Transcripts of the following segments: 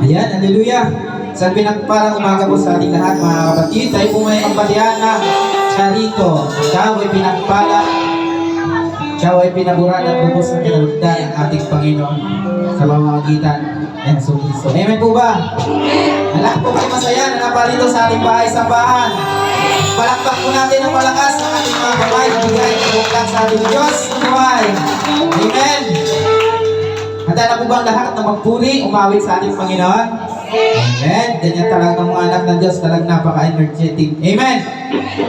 Ayan, hallelujah. Sa pinagpalang umaga po sa ating lahat, mga kapatid, tayo po may kampatihan na Charito. Ikaw ay pinagpala, ikaw ay pinaburan at lubos na pinalugdan ng ating Panginoon sa pamamagitan ng Hesus Kristo. Amen po ba? Lahat po kayo masaya na naparito sa ating bahay-sambahan. Palakpak po natin ang malakas ng ating mga kamay na bigay ng sa ating Diyos. Buhay! Amen! Handa na po ba ang lahat na magpuri, umawit sa ating Panginoon? Amen. Ganyan talaga mga anak ng Diyos, talagang napaka-energetic. Amen.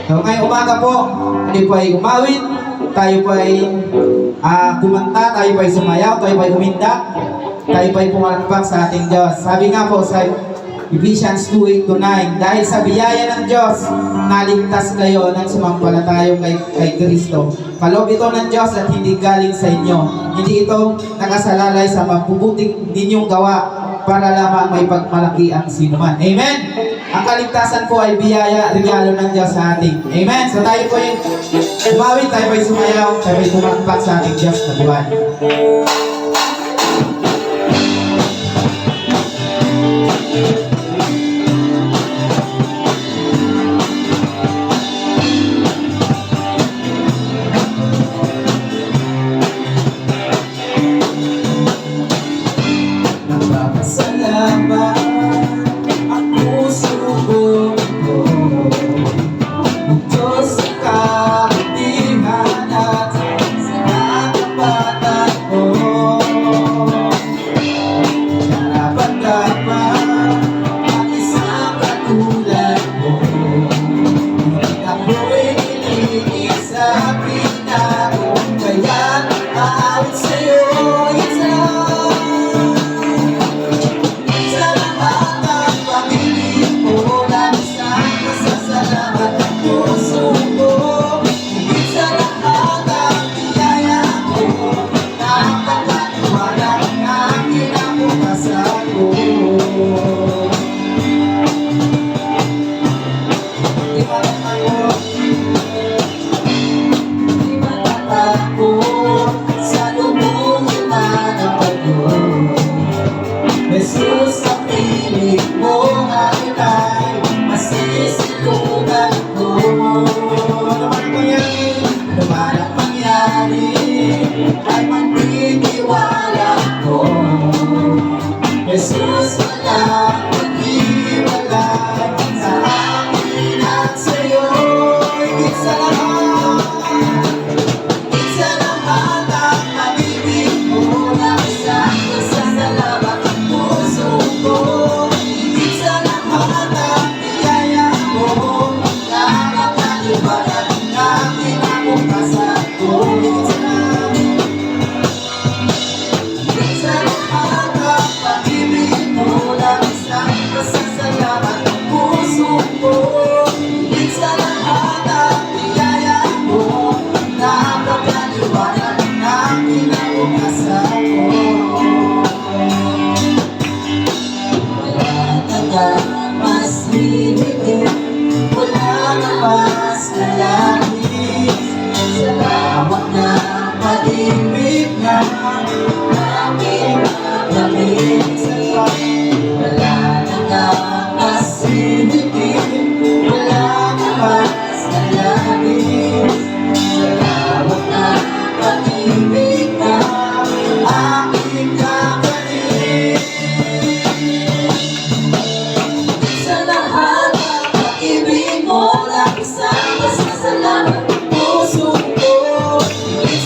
So ngayong umaga po, tayo po ay umawit, tayo po ay kumanta, tayo po ay sumayaw, tayo po ay uminda, tayo po ay pumalakpak sa ating Diyos. Sabi nga po sa Ephesians 2:8-9, dahil sa biyaya ng Diyos, naligtas kayo nang sumampalataya kay Kristo. Kaloob ito ng Diyos at hindi galing sa inyo. Hindi ito nakasalalay sa mabubuting ninyong gawa para lamang may pagmalaki ang sinuman. Amen? Ang kaligtasan po ay biyaya, regalo ng Diyos sa ating. Amen? So tayo po yung umawit, tayo po yung sumayaw, tayo po yung tumakpak sa ating Diyos na buwan. Salamat, puso ko,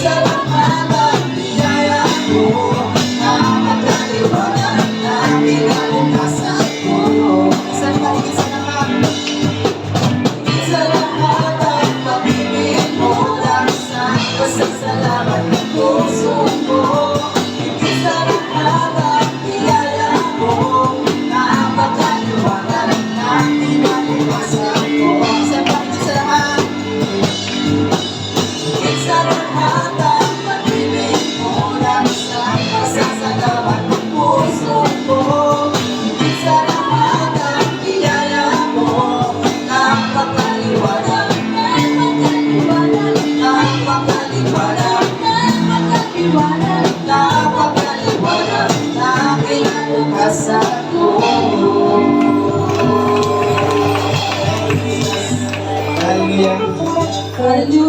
sa lahat ng biyaya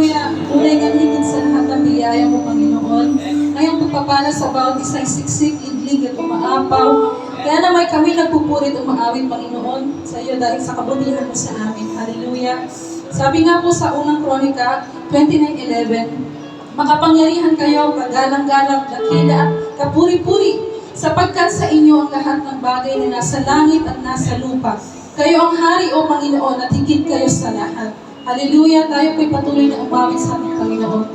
Hallelujah. Tunay nga higit sa lahat ng biyaya mo, Panginoon. Ngayong pagpapala sa bawat isang siksik, idlig at umaapaw. Kaya naman kami nagpupurit umaawit, Panginoon, sa iyo dahil sa kabutihan mo sa amin. Hallelujah. Sabi nga po sa unang kronika, 29:11, makapangyarihan kayo, kagalang-galang, dakila at kapuri-puri, sapagkat sa inyo ang lahat ng bagay na nasa langit at nasa lupa. Kayo ang hari, O Panginoon, at higit kayo sa lahat. Hallelujah! Tayo po'y patuloy na umawit sa ating Panginoon.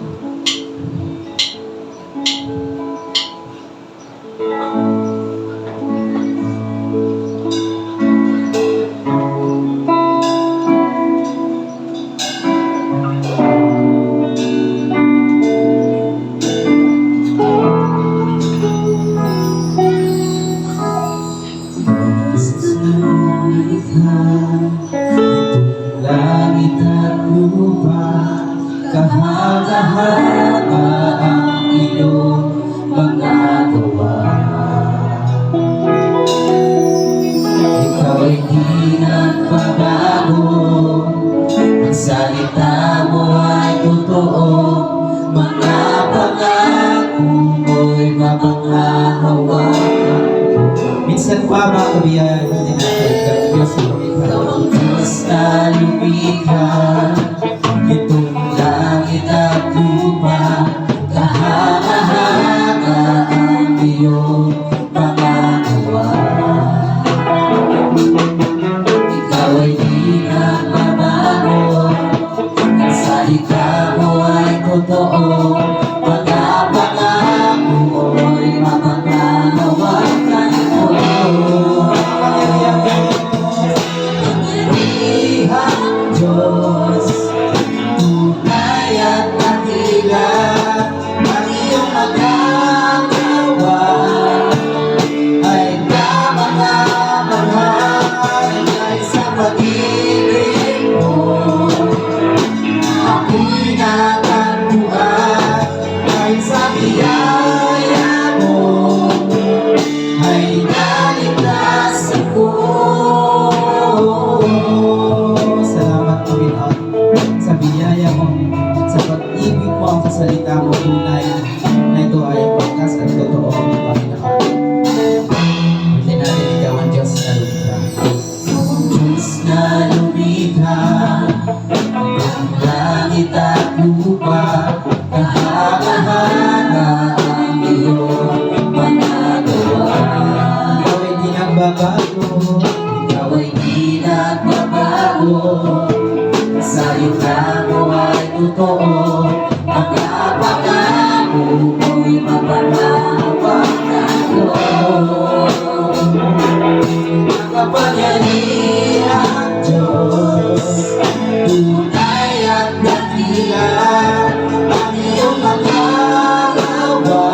Langit at lupa, kahanga-hanga ang iyong mga gawa. Ikaw ay di nagbabago, ang salita mo ay totoo, mga pangako mo'y mapanghahawakan. Minsan pa mga kabiyayan natin natin, Diyos Ikaw ang Diyos na lumikha, itong langit at lupa, kahanga-hanga ang iyong mga gawa. Ikaw ay di nagbabago, ang salita mo ay totoo, mga pangako mo'y mapanghahawakan ko. Ang Diyos, tunay at dakila, ang iyong magagawa ay kamangha-mangha ay sa pag-ibig mo. Ako'y natagpuan dahil sa biyaya mo, ay naligtas ako. Salamat Panginoon sa biyaya mo, sa pag-ibig mo, sa salita mo tunay na ito ay pagkas at totoo, Panginoon. Pwede natin ikaw ang Diyos na lumikha. Diyos na lumikha, ang langit at lupa, kahanga-hanga ang iyong mga gawa. Ikaw ay di nagbabago, ikaw ay di nagbabago, salita mo ay totoo, mga pangako mo'y mapanghahawakan ko. Makapangyarihang Diyos, tunay at dakila, ang iyong mga gawa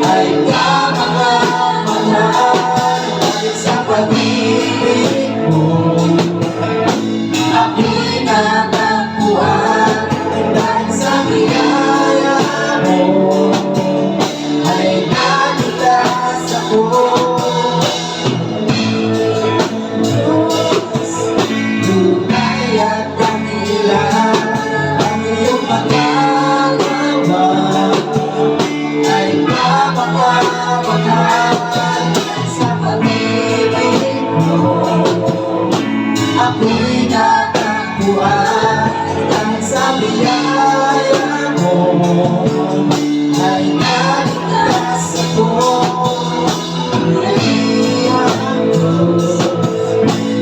ay kamangha-mangha dahil sa pag-ibig mo. Ako'y natagpuan dahil sa biyaya mo, ay naligtas ako. Diyos, tunay at dakila, ang iyong mga gawa ay kamangha-mangha sa pag-ibig mo. Ako'y natagpuan dahil sa biyaya mo, ay naligtas ako. Ang Diyos,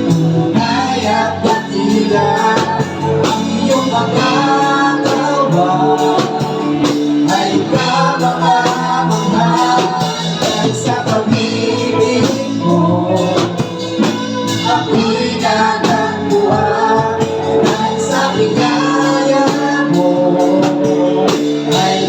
tunay at dakila, ang iyong mga gawa ay kamangha-mangha dahil sa pag-ibig mo. Ako'y natagpuan dahil sa biyaya mo, ay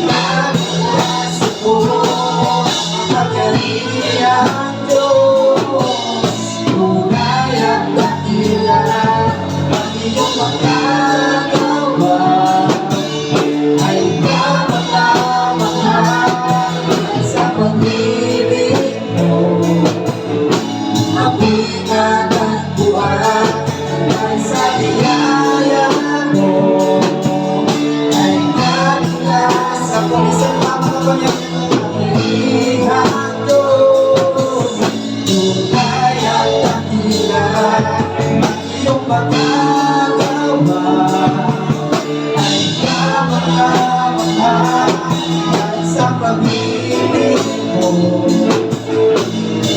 dahil sa pag-ibig mo.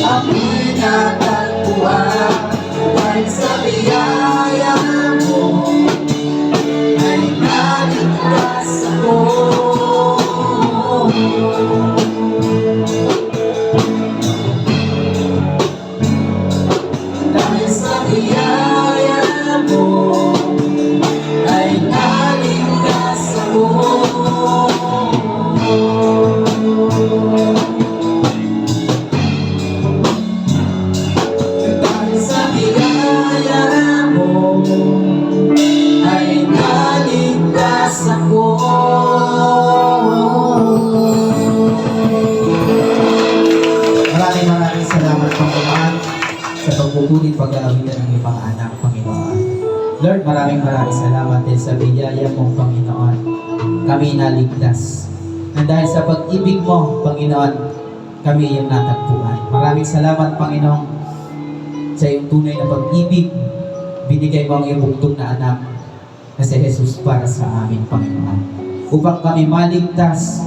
Ako'y natagpuan dahil sa biyaya mo. Ay naligtas ako. Dahil sa biyaya mo ay naligtas ako. Dahil sa biyaya mo ay naligtas ako. Maraming salamat, Panginoon, sa pagpupuri pag-aawitan ng ibang anak, Panginoon. Lord, maraming salamat din sa biyaya mong, Panginoon. Kami naligtas. Na dahil sa pag-ibig mo, Panginoon, kami yung natagpuan. Maraming salamat, Panginoon, sa iyong tunay na pag-ibig. Binigay mo ang iyong bugtong na anak na si Jesus para sa amin, Panginoon. Upang kami maligtas.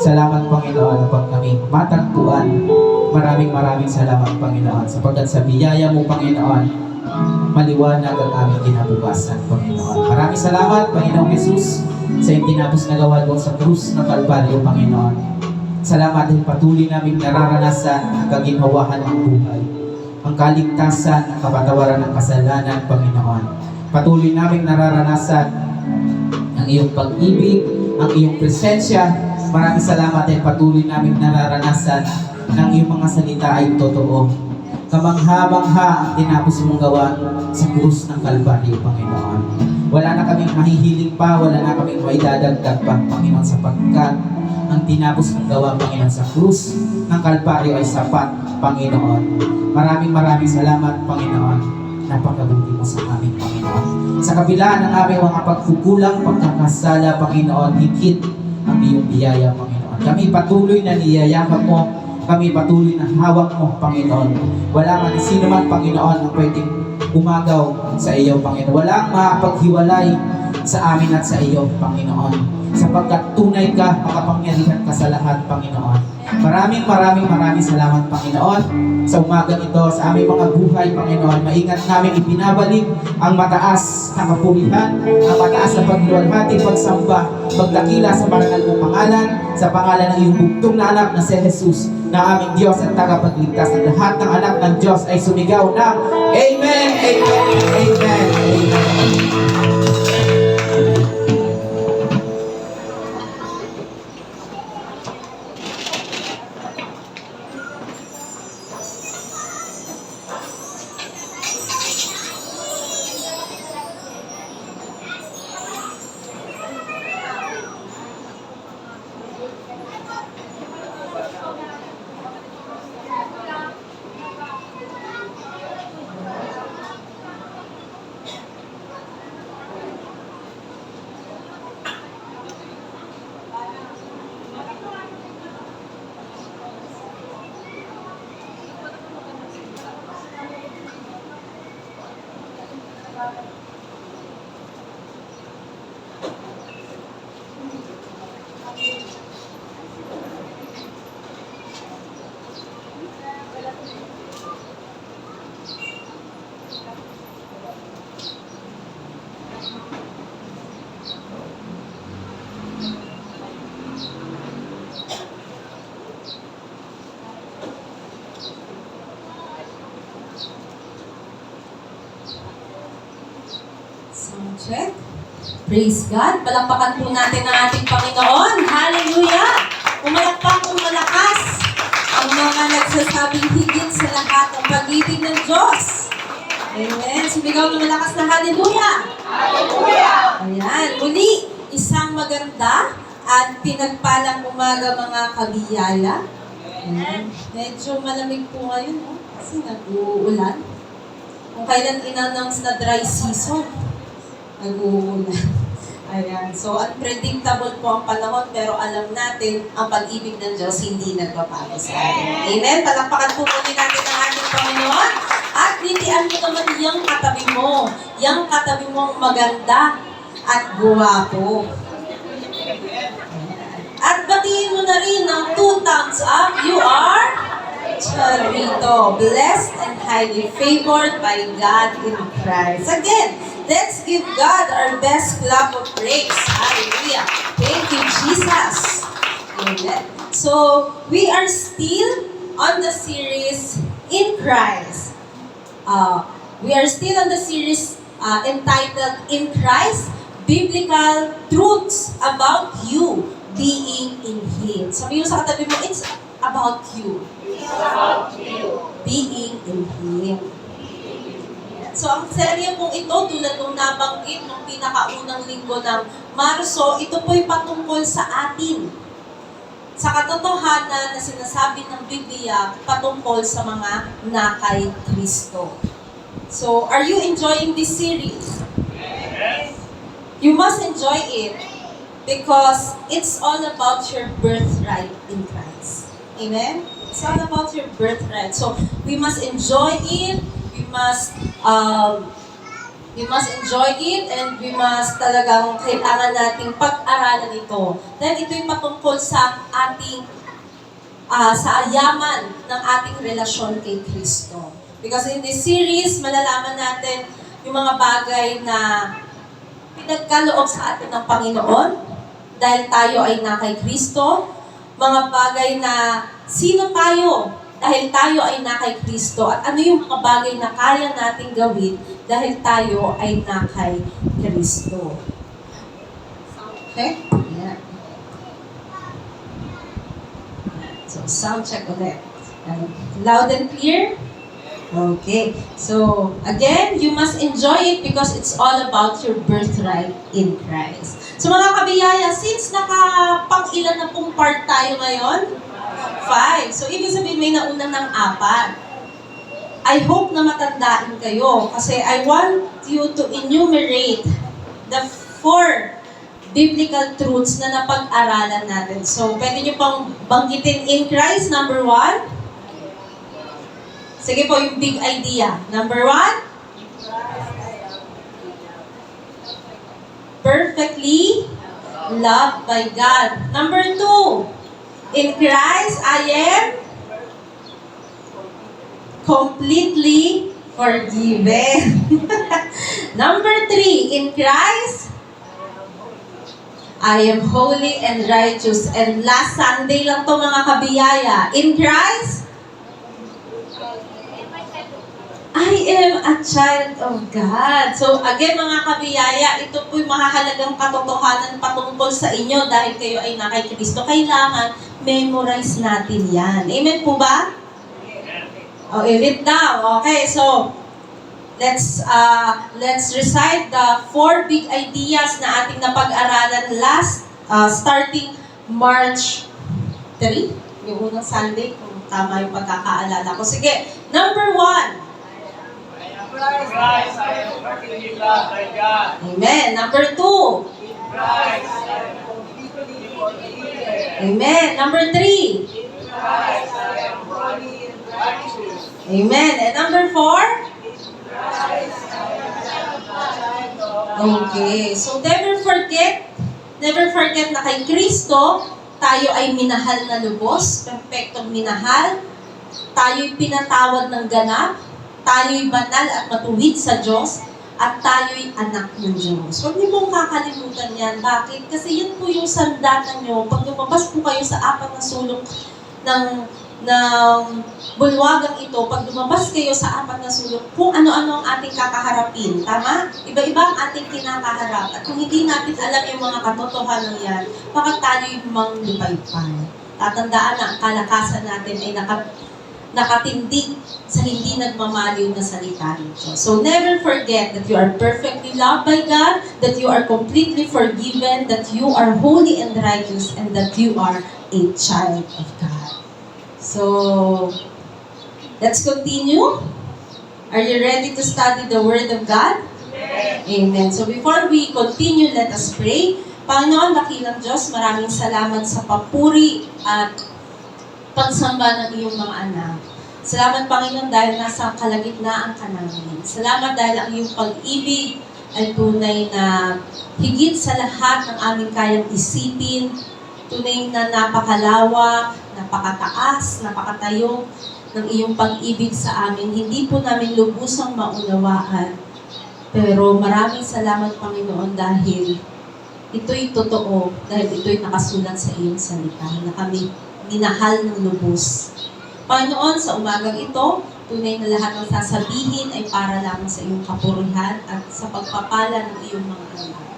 Salamat, Panginoon, upang kami matagpuan. Maraming salamat, Panginoon, sapagkat sa biyaya mo, Panginoon, maliwanag ang aming kinabukasan, Panginoon. Maraming salamat, Panginoong Jesus, sa iyong tinapos na gawa doon sa krus ng Kalbaryo, Panginoon. Salamat dahil patuloy namin nararanasan ang kaginhawahan ng buhay, ang kaligtasan, ang kapatawaran ng kasalanan, Panginoon. Patuloy namin nararanasan ang iyong pag-ibig, ang iyong presensya. Maraming salamat dahil patuloy namin nararanasan ng iyong mga salita ay totoo. Kamangha-mangha ang tinapos mong gawa sa krus ng Kalbaryo, Panginoon. Wala na kaming mahihiling pa, wala na kaming maidadagdag pa, Panginoon, sapagkat ang tinapos mong gawa, Panginoon, sa krus ng Kalbaryo ay sapat, Panginoon. Maraming salamat, Panginoon. Napakabuti mo sa amin, Panginoon. Sa kabila ng aming mga pagkukulang, pagkakasala, Panginoon, higit ang iyong biyaya, Panginoon. Kami patuloy na niyayakap mo. Kami patuloy na hawak mo, Panginoon. Wala man sino man, Panginoon, ang pwedeng umagaw sa iyo, Panginoon. Walang makapaghiwalay sa amin at sa iyo, Panginoon. Sapagkat tunay ka, makapangyarihan ka sa lahat, Panginoon. Maraming salamat, Panginoon, sa umagang ito, sa aming mga buhay, Panginoon. Maingat namin ipinabalik ang mataas na kapurihan, ang mataas na pagluwalhati, pagsamba, pagdakila sa marangal mong pangalan, sa pangalan ng iyong bugtong na anak na si Jesus, na aming Diyos at tagapagligtas. Ang lahat ng anak ng Diyos ay sumigaw ng Amen, Amen, Amen, Amen. Sound check. Praise God. Palakpakan po natin ang ating Panginoon. Hallelujah! Umalakpak kong malakas ang mga nagsasabing higit sa lahat ang pag-ibig ng Diyos. Amen. Sumigaw na malakas na hallelujah! Hallelujah! Ayan. Muli, isang maganda at pinagpalang umaga mga kabiyaya. Ayan. Medyo malamig po ngayon, no? Kasi nag-uulan. Kung kailan in-announce na dry season, nag-uulan. Ayan. So, unpredictable po ang panahon, pero alam natin, ang pag-ibig ng Diyos hindi nagbabago sa atin. Amen? Palakpakan po muli natin ang ating Panginoon. At nitian mo naman yung katabi mo. Yung katabi mong maganda at guwapo. At batiin mo na rin ng 2 thumbs up. You are Charito, blessed and highly favored by God in Christ. Again, let's give God our best clap of praise. Hallelujah. Thank you, Jesus. Amen. So, we are still on the series in Christ. We are still on the series entitled In Christ, Biblical Truths About You Being in Him. Sabi mo sa katabi mo, it's about you. Being in Him. So, ang serye pong ito, tulad nung nabanggit nung pinakaunang linggo ng Marso, ito po'y patungkol sa atin. Sa katotohanan na sinasabi ng Biblia patungkol sa mga nakay Kristo. So, are you enjoying this series? Yes. You must enjoy it because it's all about your birthright in Christ. Amen? It's all about your birthright. So, we must enjoy it. We must enjoy it and we must talagang kailangan nating pag-aralan ito. Dahil ito'y patungkol sa ating sa yaman ng ating relasyon kay Kristo. Because in this series, malalaman natin yung mga bagay na pinagkaloob sa atin ng Panginoon dahil tayo ay na kay Kristo. Mga bagay na sino tayo dahil tayo ay na kay Kristo at ano yung mga bagay na kaya nating gawin dahil tayo ay na kay Kristo. Okay? Yeah. So, sound check ulit. Loud and clear? Okay. So, again, you must enjoy it because it's all about your birthright in Christ. So, mga kabiyaya, since nakapang-ilan na pong part tayo ngayon? 5. So, ibig sabihin may nauna ng 4. I hope na matandaan kayo kasi I want you to enumerate the 4 biblical truths na napag-aralan natin. So, pwede nyo pang banggitin in Christ, number 1. Sige po, yung big idea. Number 1. Perfectly loved by God. Number 2. In Christ, I am completely forgiven. Number 3, in Christ, I am holy and righteous. And last Sunday lang to mga kabiyaya. In Christ, I am a child of God. So again mga kabiyaya, ito po'y mahahalagang katotohanan patungkol sa inyo dahil kayo ay na kay Kristo. Kailangan memorize natin yan. Amen po ba? Oh, i-read down. Okay, so let's recite the 4 big ideas na ating napag-aralan last starting March 3, yung unang Sunday, kung tama yung pagkakaalala ko. Sige, number 1. Christ, I am perfectly loved by God. Amen. Number 2. Christ, I am completely forgiven. Amen. Number 3. Christ, I am holy and righteous. Amen. And number 4? Christ, I am a child of God. Okay. So never forget na kay Kristo, tayo ay minahal na lubos, perfectong minahal. Tayo'y pinatawad ng ganap. Tayo'y banal at matuwid sa Diyos. At tayo'y anak ng Diyos. Huwag niyo pong kakalimutan yan. Bakit? Kasi yan po yung sandatan nyo. Pag lumabas po kayo sa 4 na sulok ng bulwagang ito, pag lumabas kayo sa 4 na sulok, kung ano-ano ang ating kakaharapin. Tama? Iba-iba ang ating kinakaharap. At kung hindi natin alam yung mga katotohanan yan, baka tayo'y manglipay-pay. Tatandaan na ang kalakasan natin ay nakatindig sa hindi nagmamaliw na salita ng Diyos. So never forget that you are perfectly loved by God, that you are completely forgiven, that you are holy and righteous, and that you are a child of God. So, let's continue. Are you ready to study the Word of God? Yes. Amen. So before we continue, let us pray. Panginoon, dakilang Diyos, maraming salamat sa papuri at pagsamba ng iyong mga anak. Salamat, Panginoon, dahil nasa kalagitnaan ka namin. Salamat dahil ang iyong pag-ibig ay tunay na higit sa lahat ng aming kayang isipin Tunay na napakalawak, napakataas, napakatayo ng iyong pag-ibig sa amin. Hindi po namin lubusang maunawaan. Pero maraming salamat, Panginoon, dahil ito'y totoo, dahil ito'y nakasulat sa iyong salita, na kami minahal ng lubos. Panginoon, sa umagang ito, tunay na lahat ng sasabihin ay para lamang sa iyong kapurihan at sa pagpapala ng iyong mga anak.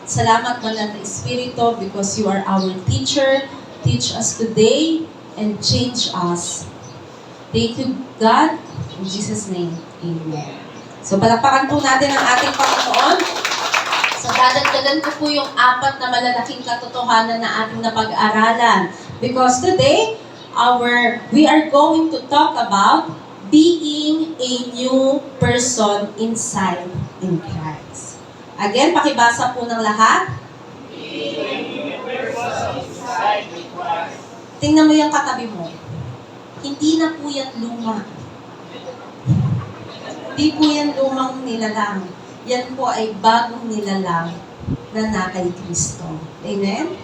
Salamat, Banal na Espiritu, because you are our teacher. Teach us today and change us. Thank you, God. In Jesus' name, amen. So, palakpakan po natin ang ating Panginoon. So, dadagdagan ko po yung 4 na malalaking katotohanan na ating napag-aralan. Because today, we are going to talk about being a new person inside in Christ. Again, pakibasa po ng lahat. Tingnan mo yung katabi mo. Hindi na po yan luma. Hindi po yan lumang nilalang. Yan po ay bagong nilalang na kay Kristo. Amen?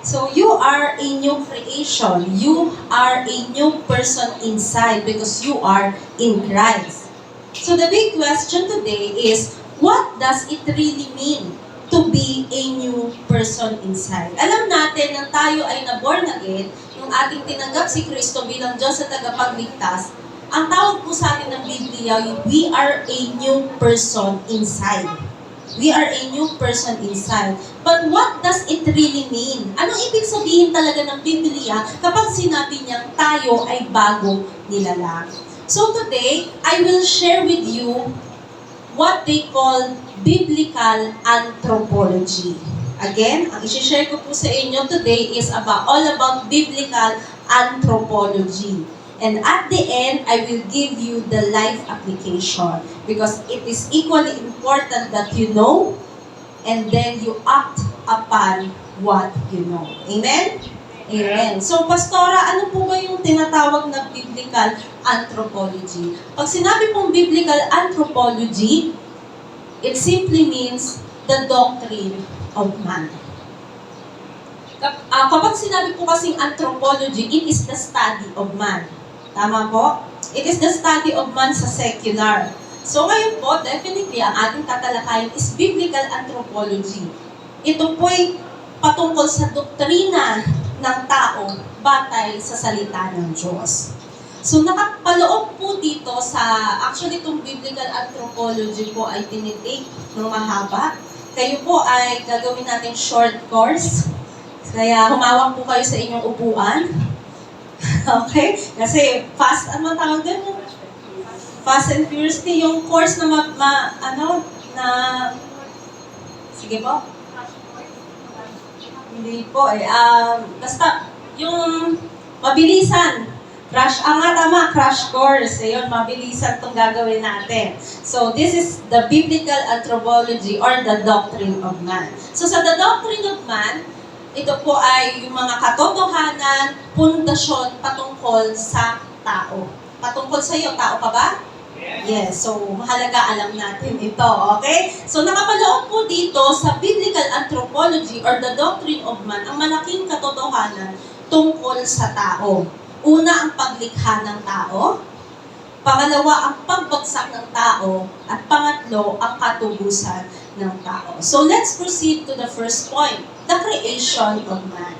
So, you are a new creation. You are a new person inside because you are in Christ. So, the big question today is, what does it really mean to be a new person inside? Alam natin na tayo ay na-born again, yung ating tinanggap si Kristo bilang Diyos at tagapagligtas. Ang tawag po sa atin ng Biblia, we are a new person inside. We are a new person inside. But what does it really mean? Anong ibig sabihin talaga ng Biblia kapag sinabi niyang tayo ay bago nilalang? So today, I will share with you what they call biblical anthropology. Again, ang isi-share ko po sa inyo today is all about biblical anthropology. And at the end, I will give you the life application because it is equally important that you know and then you act upon what you know. Amen? Amen. So, Pastora, ano po ba yung tinatawag na biblical anthropology? Pag sinabi pong biblical anthropology, it simply means the doctrine of man. Kapag sinabi po kasing anthropology, it is the study of man. Tama po? It is the study of man sa secular. So ngayon po, definitely, ang ating tatalakayin is biblical anthropology. Ito po ay patungkol sa doktrina ng tao batay sa salita ng Diyos. So nakapaloob po dito actually itong biblical anthropology po ay tinitake ng mahaba. Kayo po ay gagawin natin short course. Kaya humawak po kayo sa inyong upuan. Okay? Kasi fast, ano tawag din? Fast and Furious, yung course na sige po? Hindi po eh. Basta, yung mabilisan. Crash course. Ayun, mabilisan itong gagawin natin. So, this is the biblical anthropology or the doctrine of man. So, sa the doctrine of man, ito po ay yung mga katotohanan, pundasyon patungkol sa tao. Patungkol sa iyo, tao ka ba? Yes. So, mahalaga alam natin ito. Okay? So, nakapaloob po dito sa biblical anthropology or the doctrine of man, ang malaking katotohanan tungkol sa tao. Una, ang paglikha ng tao. Pangalawa, ang pagbagsak ng tao. At pangatlo, ang katubusan ng tao. So, let's proceed to the first point. The creation of man.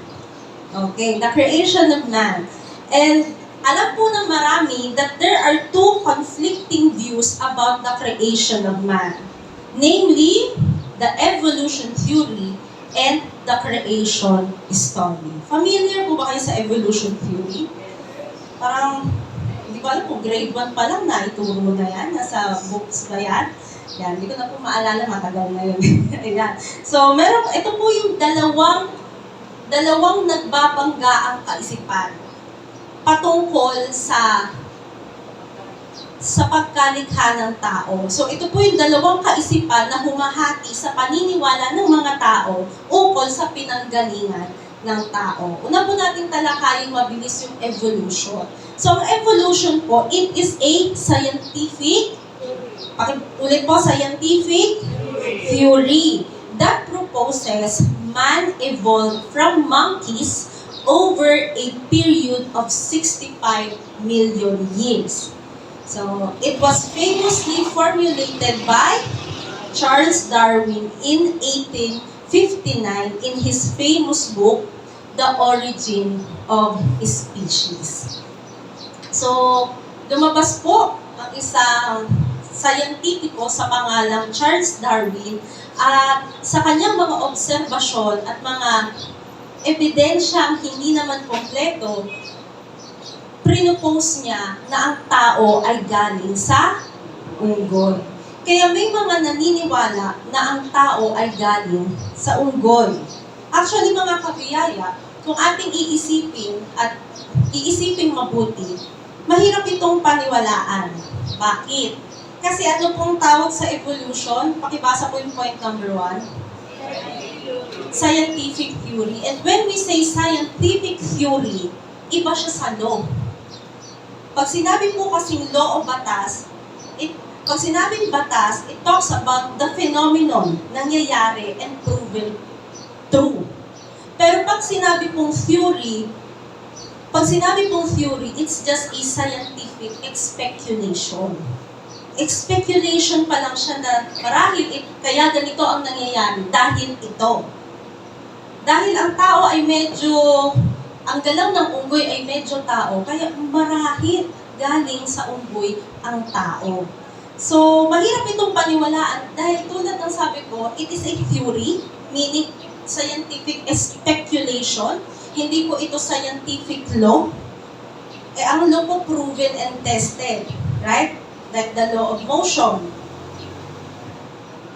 Okay, the creation of man. And alam po ng marami that there are two conflicting views about the creation of man. Namely, the evolution theory and the creation story. Familiar po ba kayo sa evolution theory? Parang, hindi ko alam kung grade 1 pa lang na ituro na yan. Nasa books ba yan? Yan, hindi ko na po maalala, matagal na yun. Ayan. So, ito po yung dalawang nagbabangga ang kaisipan patungkol sa pagkalikha ng tao. So, ito po yung dalawang kaisipan na humahati sa paniniwala ng mga tao ukol sa pinanggalingan ng tao. Una po natin talakayin mabilis yung evolution. So, ang evolution po, it is a scientific scientific theory that proposes man evolved from monkeys over a period of 65 million years. So, it was famously formulated by Charles Darwin in 1859 in his famous book, The Origin of Species. So, lumabas po ang isang scientifico sa pangalang Charles Darwin at sa kanyang mga obserbasyon at mga ebidensyang hindi naman kompleto, prinopose niya na ang tao ay galing sa unggoy. Kaya may mga naniniwala na ang tao ay galing sa unggoy. Actually, mga kabiyaya, kung ating iisipin at iisipin mabuti, mahirap itong paniwalaan. Bakit? Kasi ano pong tawag sa evolution? Pakibasa po yung point number 1. Scientific theory. And when we say scientific theory, iba siya sa law. Pag sinabi po kasing law o batas, pag sinabing batas, it talks about the phenomenon nangyayari and proven true. Pero pag sinabi pong theory, it's just a scientific speculation. Speculation pa lang siya na marahil kaya ganito ang nangyayari dahil ito. Dahil ang tao ay ang galaw ng unggoy ay medyo tao, kaya marahil galing sa unggoy ang tao. So, mahirap itong paniwalaan dahil tulad ng sabi ko, it is a theory, meaning scientific speculation. Hindi po ito scientific law. Ang law po proven and tested, right? Like the law of motion.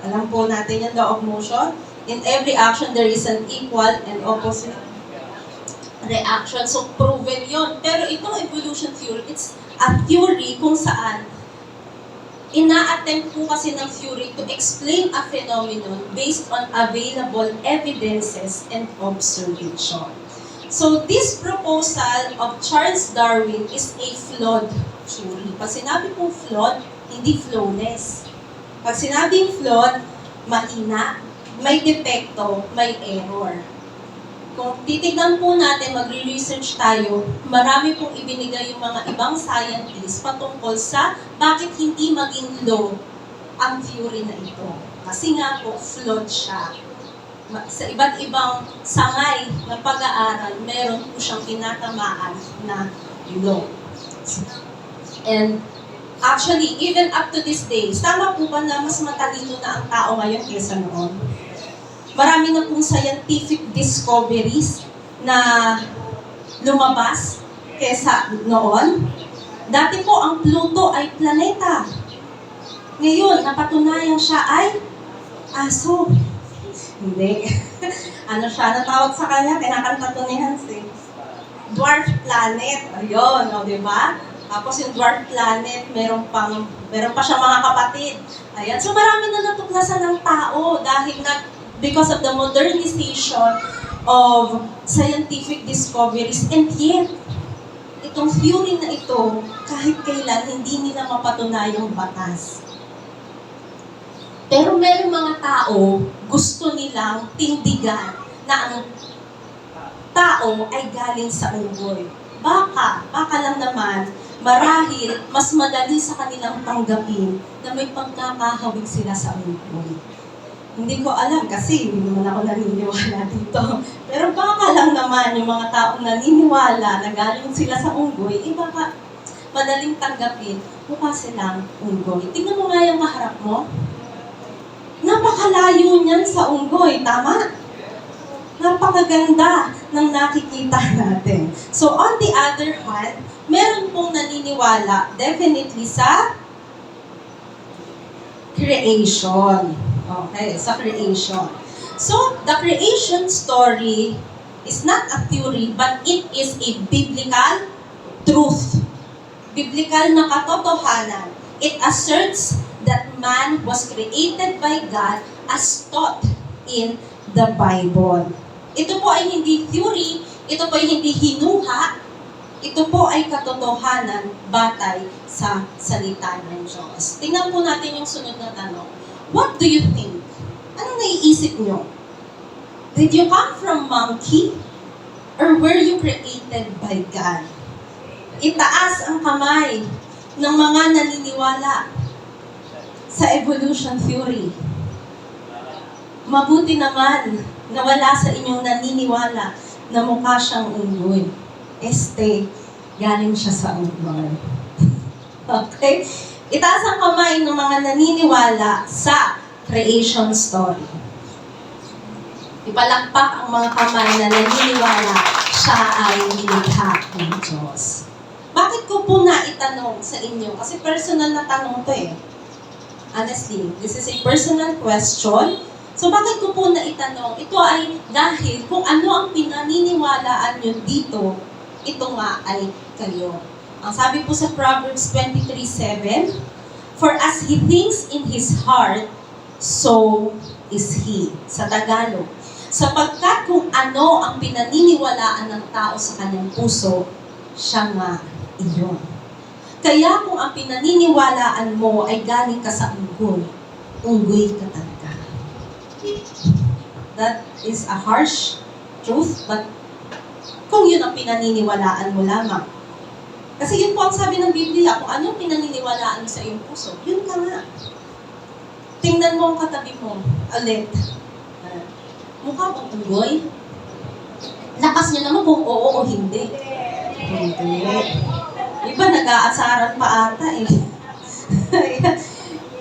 Alam po natin yung law of motion. In every action, there is an equal and opposite reaction. So, proven yon. Pero itong evolution theory, it's a theory kung saan ina-attempt po kasi ng theory to explain a phenomenon based on available evidences and observation. So, this proposal of Charles Darwin is a flawed theory. Pag sinabi pong flawed, hindi flawless. Pag sinabing flawed, mahina, may depekto, may error. Kung titignan po natin, magre-research tayo, marami pong ibinigay yung mga ibang scientists patungkol sa bakit hindi maging law ang theory na ito. Kasi nga po, flawed siya. Sa iba't ibang sangay ng pag-aaral, meron po siyang tinatamaan na law. And actually, even up to this day, tama po ba na mas matalino na ang tao ngayon kaysa noon? Marami na pong scientific discoveries na lumabas kaysa noon. Dati po, ang Pluto ay planeta. Ngayon, napatunayan siya ay aso. Hindi. Ano siya? Natawag sa kanya? Kinakanta to ni Hans eh. Dwarf planet. Ayun, o, diba? Tapos yung dwarf planet, meron pa siya mga kapatid. Ayan. So marami na natuklasan ng tao dahil because of the modernization of scientific discoveries. And yet, itong theory na ito, kahit kailan, hindi nila mapatunayang batas. Pero meron mga tao, gusto nilang tindigan na ang tao ay galing sa unggoy. Baka lang naman, marahil, mas madali sa kanilang tanggapin na may pagkakahawig sila sa unggoy. Hindi ko alam kasi hindi naman ako naniniwala dito. Pero baka lang naman yung mga taong naniniwala na galing sila sa unggoy, baka madaling tanggapin, mukha silang unggoy. Tingnan mo nga yung kaharap mo. Napakalayo niyan sa unggoy, tama? Napakaganda ng nakikita natin. So on the other hand, meron pong naniniwala definitely sa creation. Okay, sa creation. So, the creation story is not a theory, but it is a biblical truth. Biblical na katotohanan. It asserts that man was created by God as taught in the Bible. Ito po ay hindi theory, ito po ay hindi hinuha, ito po ay katotohanan batay sa salita ng Diyos. Tingnan po natin yung sunod na tanong. What do you think? Anong naiisip nyo? Did you come from monkey? Or were you created by God? Itaas ang kamay ng mga naniniwala sa evolution theory. Mabuti naman na wala sa inyong naniniwala na mukha siyang unggoy. Galing siya sa unggoy. Okay? Itaas ang kamay ng mga naniniwala sa creation story. Ipalakpak ang mga kamay na naniniwala siya ay nilikha ng Diyos. Bakit ko po naitanong sa inyo? Kasi personal na tanong to eh. Honestly, this is a personal question. So bakit ko po naitanong? Ito ay dahil kung ano ang pinaniniwalaan nyo dito, ito nga ay kayo. Ang sabi po sa Proverbs 23:7, "For as he thinks in his heart, so is he." Sa Tagalog, sapagkat kung ano ang pinaniniwalaan ng tao sa kanyang puso, siya nga iyon. Kaya kung ang pinaniniwalaan mo ay galing ka sa unggoy ka talaga. That is a harsh truth, but kung yun ang pinaniniwalaan mo lamang. Kasi yun po ang sabi ng Biblia, kung ano pinaniniwalaan mo sa iyong puso, yun ka nga. Tingnan mo ang katabi mo, ulit. Mukha bang unggoy? Lakas niya naman kung oo o hindi. Hindi. Iba nag-aasaran pa ata eh.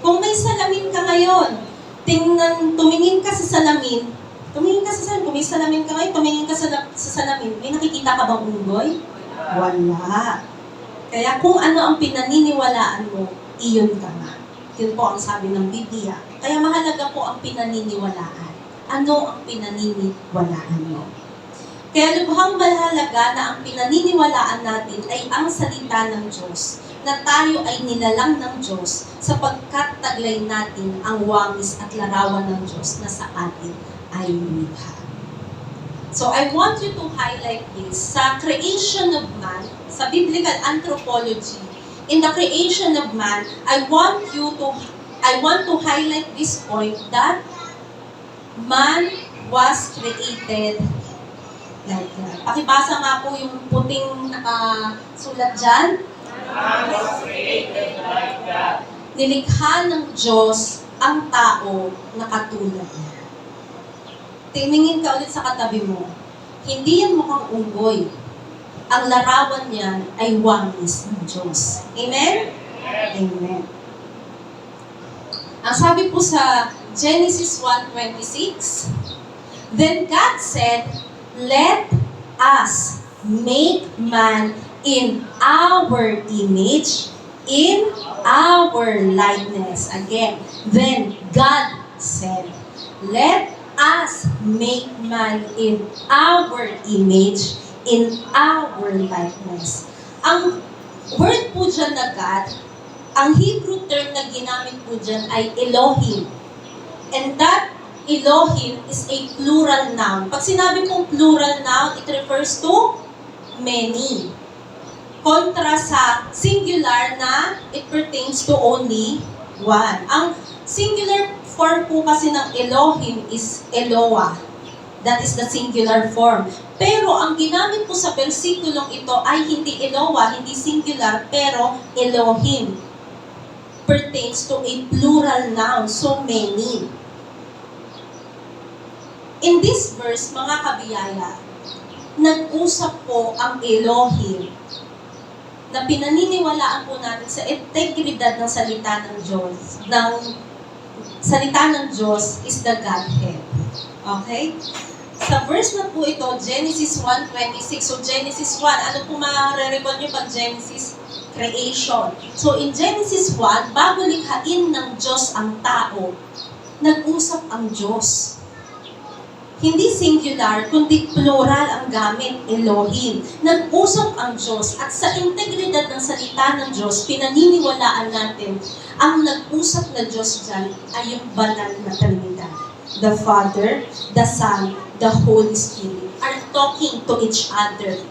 Kung may salamin ka ngayon, tumingin ka sa salamin, kung may salamin ka ngayon, tumingin ka sa salamin, may nakikita ka bang unggoy? Wala. Kaya kung ano ang pinaniniwalaan mo, iyon ka nga. Yun po ang sabi ng Biblia. Kaya mahalaga po ang pinaniniwalaan. Ano ang pinaniniwalaan mo? Kaya lubhang mahalaga na ang pinaniniwalaan natin ay ang salita ng Diyos, na tayo ay nilalang ng Diyos sapagkat taglay natin ang wangis at larawan ng Diyos na sa atin ay lumikha. So I want you to highlight this. Sa creation of man, sa biblical anthropology, in the creation of man, I want to highlight this point that man was created like that. Pakibasa nga po yung puting nakasulat dyan. Man was created like that. Nilikha ng Diyos ang tao na katulad niya. Tingin ka ulit sa katabi mo. Hindi yan mukhang unggoy. Ang larawan niyan ay wangis ng Diyos. Amen? Amen. Ang sabi po sa Genesis 1:26, "Then God said, let us make man in our image, in our likeness." Again, then God said, let us make man in our image, in our likeness. Ang word po dyan na God, ang Hebrew term na ginamit po dyan ay Elohim. And that Elohim is a plural noun. Pag sinabi pong plural noun, it refers to many. Kontra sa singular na it pertains to only one. Ang singular form po kasi ng Elohim is Eloah. That is the singular form. Pero ang ginamit po sa versikulong ito ay hindi Eloah, hindi singular, pero Elohim. Pertains to a plural noun, so many. In this verse, mga kabiyaya, nag-usap po ang Elohim na pinaniniwalaan po natin sa integridad ng salita ng Diyos. Salita ng Diyos is the Godhead. Okay? Sa verse na po ito, Genesis 1:26. So Genesis 1, ano po ma-recall nyo pag Genesis? Creation. So in Genesis 1, bago likhain ng Diyos ang tao, nag-usap ang Diyos. Hindi singular, kundi plural ang gamit, Elohim. Nag-usap ang Diyos at sa integridad ng salita ng Diyos, pinaniniwalaan natin, ang nag-usap na Diyos dyan ay yung banal na Trinidad. The Father, the Son, the Holy Spirit are talking to each other.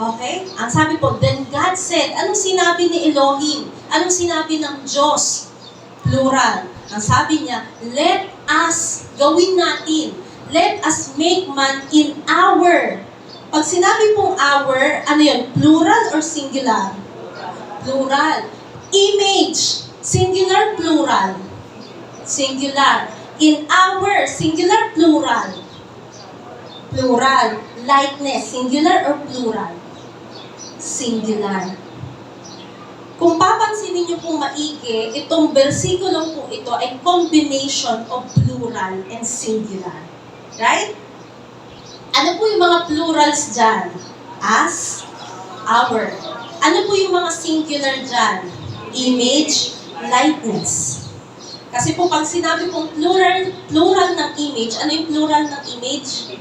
Okay? Ang sabi po, then God said, anong sinabi ni Elohim? Anong sinabi ng Diyos? Plural. Ang sabi niya, let us, gawin natin. let us make man in our. Pag sinabi pong our, ano yun? Plural or singular? Plural. Image. Singular, plural. Singular. In our, singular, plural. Plural. Likeness, singular or plural? Singular. Kung papansinin niyo pong maigi, itong versikulo po ito ay combination of plural and singular. Right? Ano po yung mga plurals dyan? As, our. Ano po yung mga singular dyan? Image, likeness. Kasi po pag sinabi pong plural ng image, ano yung plural ng image?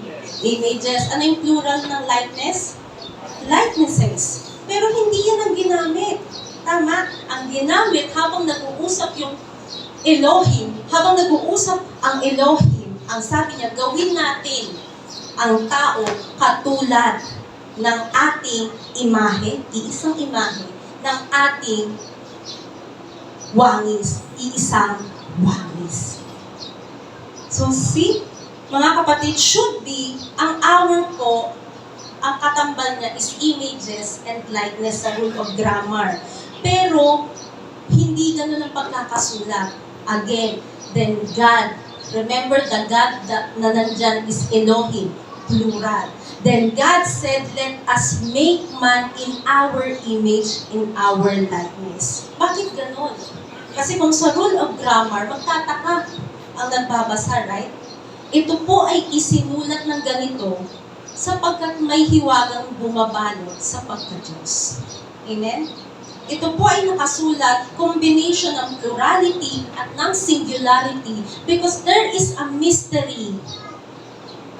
Images. Ano yung plural ng likeness? Likenesses. Pero hindi yan ang ginamit. Tama? Ang ginamit habang nag-uusap yung Elohim, habang nag-uusap ang Elohim, ang sabi niya, gawin natin ang tao katulad ng ating imahe, iisang imahe, ng ating wangis, iisang wangis. So see, mga kapatid, should be, ang our po, ang katambal niya is images and likeness sa rule of grammar. Pero, hindi ganun ang pagkakasulat. Again, then God, remember the God na nandyan is Elohim, plural. Then God said, let us make man in our image, in our likeness. Bakit ganun? Kasi kung sa rule of grammar, magtataka ang nagbabasa, right? Ito po ay isinulat ng ganito sapagkat may hiwagang bumabalot sa pagka-Diyos. Amen? Ito po ay nakasulat, combination ng plurality at ng singularity because there is a mystery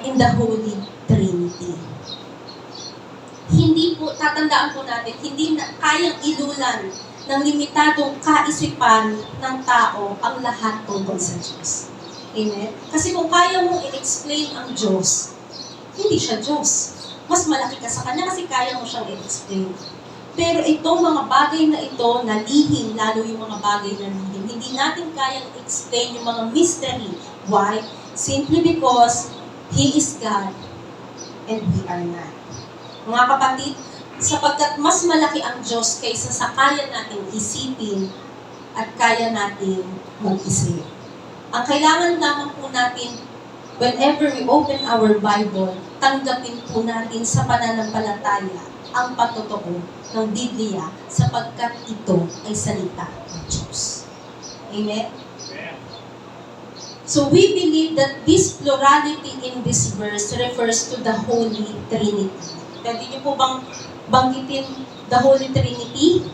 in the Holy Trinity. Hindi po, tatandaan po natin, hindi na kayang ilulan ng limitadong kaisipan ng tao ang lahat tungkol sa Diyos. Amen? Kasi kung kaya mong i-explain ang Diyos, hindi siya Diyos. Mas malaki ka sa Kanya kasi kaya mo siyang i-explain. Pero itong mga bagay na ito, na lihim, lalo yung mga bagay na lihim, hindi natin kayang explain yung mga mystery. Why? Simply because He is God and we are not. Mga kapatid, sapagkat mas malaki ang Diyos kaysa sa kaya natin isipin at kaya natin mag-isip. Ang kailangan lamang po natin, whenever we open our Bible, tanggapin po natin sa pananampalataya ang patotoo ng Biblia sapagkat ito ay salita ng Diyos. Amen? So we believe that this plurality in this verse refers to the Holy Trinity. Pwede niyo po bang banggitin the Holy Trinity?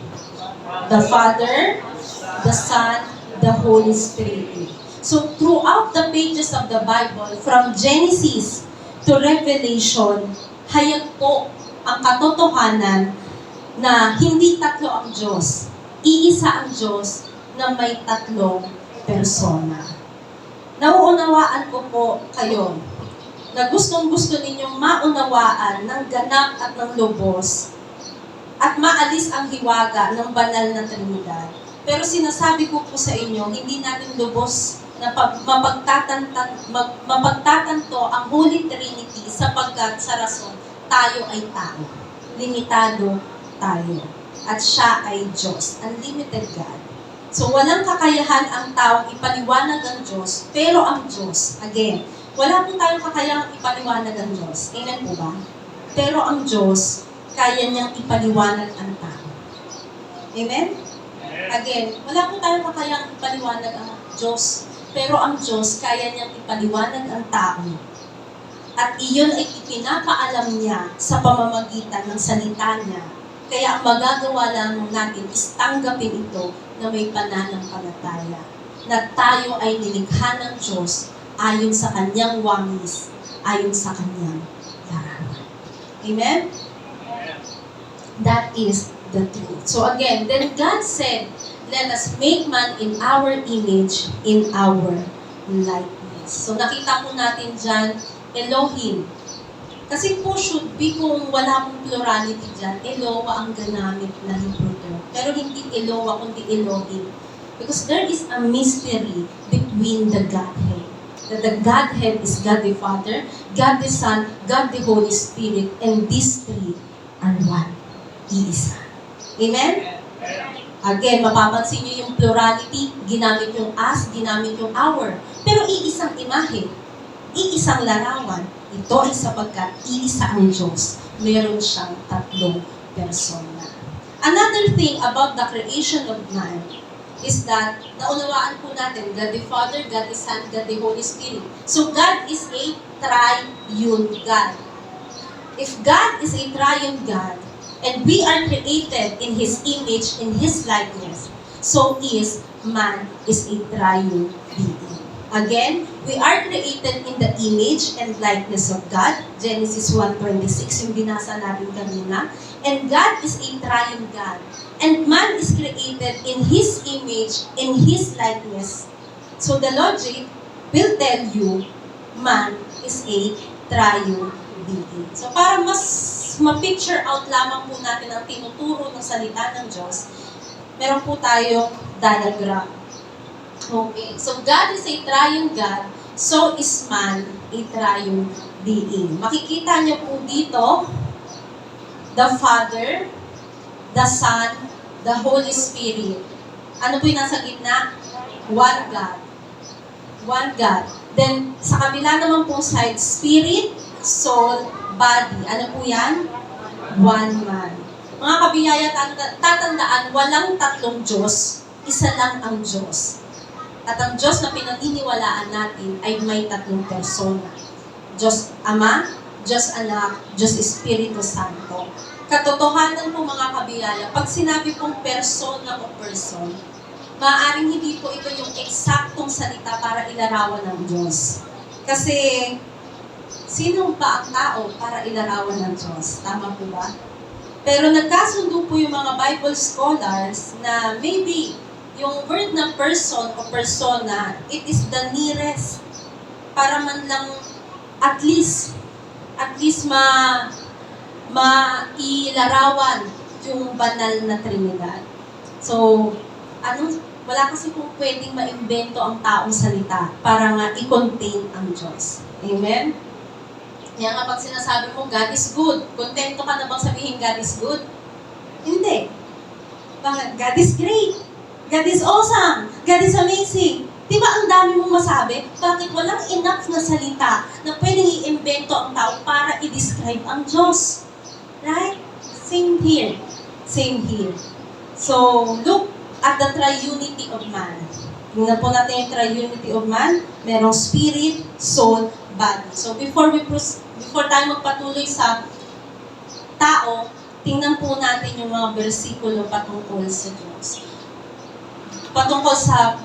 The Father, the Son, the Holy Spirit. So throughout the pages of the Bible, from Genesis to Revelation, hayag po ang katotohanan na hindi tatlo ang Diyos. Iisa ang Diyos na may tatlong persona. Nauunawaan ko po kayo na gustong-gusto ninyong maunawaan ng ganap at ng lubos at maalis ang hiwaga ng banal na Trinidad. Pero sinasabi ko po sa inyo, hindi natin lubos na mapagtatanto ang Holy Trinity sapagkat sa rason tayo ay tao. Limitado tayo. At siya ay Diyos. Unlimited God. So walang kakayahan ang taong ipaliwanag ang Diyos, pero ang Diyos, again, wala po tayong kakayahang ipaliwanag ang Diyos. Amen po ba? Pero ang Diyos, kaya niyang ipaliwanag ang tao. Amen? Again, wala po tayong kakayahang ipaliwanag ang Diyos, pero ang Diyos, kaya niyang ipaliwanag ang tao. At iyon ay ipinapaalam niya sa pamamagitan ng salita niya. Kaya ang magagawa lang natin is tanggapin ito na may pananampalataya. Na tayo ay nilikha ng Diyos ayon sa kanyang wangis, ayon sa kanyang larawan. Amen? That is the truth. So again, then God said, let us make man in our image, in our likeness. So nakita po natin dyan, Elohim. Kasi po should be kung wala pong plurality dyan, Eloah ang ganamit na Hebrew term. Pero hindi Eloah, kundi Elohim. Because there is a mystery between the Godhead. that the Godhead is God the Father, God the Son, God the Holy Spirit, and these three are one. Iisa. Amen? Again, mapapansin niyo yung plurality, ginamit yung us, ginamit yung our. Pero iisang imahe, iisang larawan. Ito ay sapagkat iisa ang Diyos. Meron siyang tatlong persona. Another thing about the creation of man is that naunawaan po natin, God the Father, God the Son, God the Holy Spirit. So God is a triune God. If God is a triune God, and we are created in His image, in His likeness, so is man is a triune being. Again, we are created in the image and likeness of God. Genesis 1:26, yung binasa natin kanina. And God is a triune God. And man is created in His image, in His likeness. So the logic will tell you, man is a triune being. So para mas ma-picture out lamang po natin ang tinuturo ng salita ng Diyos, meron po tayong diagram. Okay, so God is a triune God, so is man a triune being. Makikita niyo po dito, the Father, the Son, the Holy Spirit. Ano po yung nasa gitna? One God. One God. Then, sa kabila naman pong side, Spirit, Soul, Body. Ano po yan? One man. Mga kabiyaya, tatandaan, walang tatlong Diyos, isa lang ang Diyos. At ang Diyos na pinaniniwalaan natin ay may tatlong persona. Diyos Ama, Diyos Anak, Diyos Espiritu Santo. Katotohanan po mga kabiyaya, pag sinabi pong persona o person, maaaring hindi po ito yung eksaktong salita para ilarawan ng Diyos. Kasi, sino ba ang tao para ilarawan ng Diyos? Tama po ba? Pero nagkasundo po yung mga Bible scholars na maybe yung word na person o persona, it is the nearest para man lang at least mailarawan yung banal na Trinidad. So, wala kasi kung pwedeng maimbento ang taong salita para nga i-contain ang Diyos. Amen? Kaya nga pag sinasabi mo, God is good, kontento ka na bang sabihin God is good? Hindi. Bakit? God is great. God is awesome. God is amazing. Di ba ang dami mong masabi? Bakit walang enough na salita na pwedeng i-invento ang tao para i-describe ang Diyos? Right? Same here. Same here. So, look at the triunity of man. Tingnan po natin yung triunity of man. Merong spirit, soul, body. So, before tayo magpatuloy sa tao, tingnan po natin yung mga bersikulo patungkol sa Diyos. Patungkol sa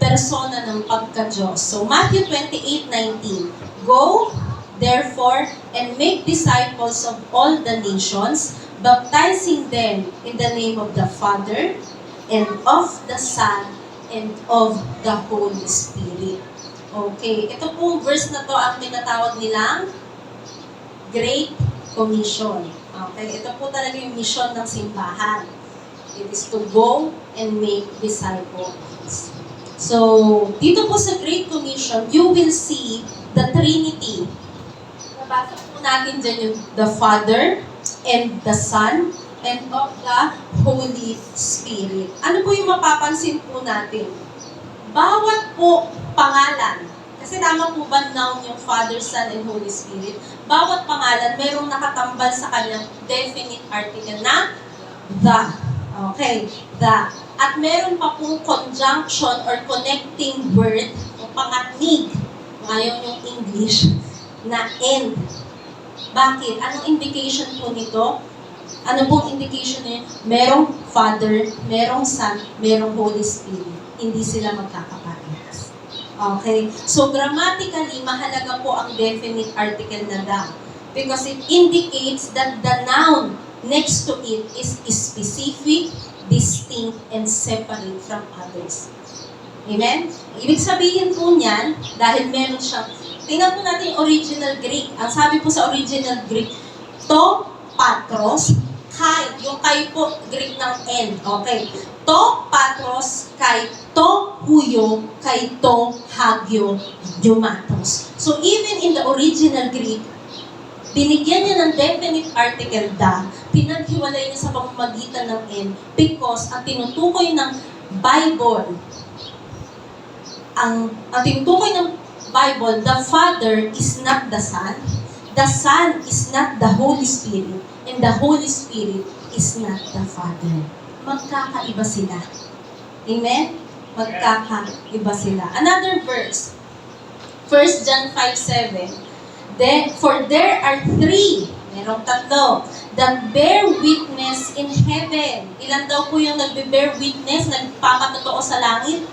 persona ng pagka-Diyos. So, Matthew 28:19, Go, therefore, and make disciples of all the nations, baptizing them in the name of the Father, and of the Son, and of the Holy Spirit. Okay, ito pong verse na to ang tinatawag nilang Great Commission. Okay, ito po talaga yung mission ng simbahan. It is to go and make disciples. So, dito po sa Great Commission, you will see the Trinity. Nabasa po natin dyan yung the Father and the Son and of the Holy Spirit. Ano po yung mapapansin po natin? Bawat po pangalan, kasi tama po ba noun yung Father, Son, and Holy Spirit? Bawat pangalan, merong nakatambal sa kanyang definite article na the. Okay, the. At meron pa pong conjunction or connecting word o pangatnig, ngayon yung English, na and. Bakit? Anong indication po nito? Ano pong indication niya? Merong Father, merong Son, merong Holy Spirit. Hindi sila magkakaparehas. Okay? So, grammatically, mahalaga po ang definite article na the. Because it indicates that the noun next to it is specific, distinct, and separate from others. Amen? Ibig sabihin po niyan, dahil meron siyang, tingnan po natin yung original Greek. Ang sabi po sa original Greek, to, patros, kai. Yung kai po, Greek ng end. Okay. To patros kay to huyo kay to hagyo pneumatos. So even in the original Greek, binigyan niya ng definite article da, pinaghiwalay niya sa pamamagitan ng N because ang tinutukoy ng Bible, ang tinutukoy ng Bible, the Father is not the Son is not the Holy Spirit, and the Holy Spirit is not the Father. Magkakaiba sila. Amen? Magkakaiba sila. Another verse, 1 John 5:7. For there are three, merong tatlo, that bear witness in heaven. Ilan daw po yung nagbe-bear witness, nagpapatotoo sa langit?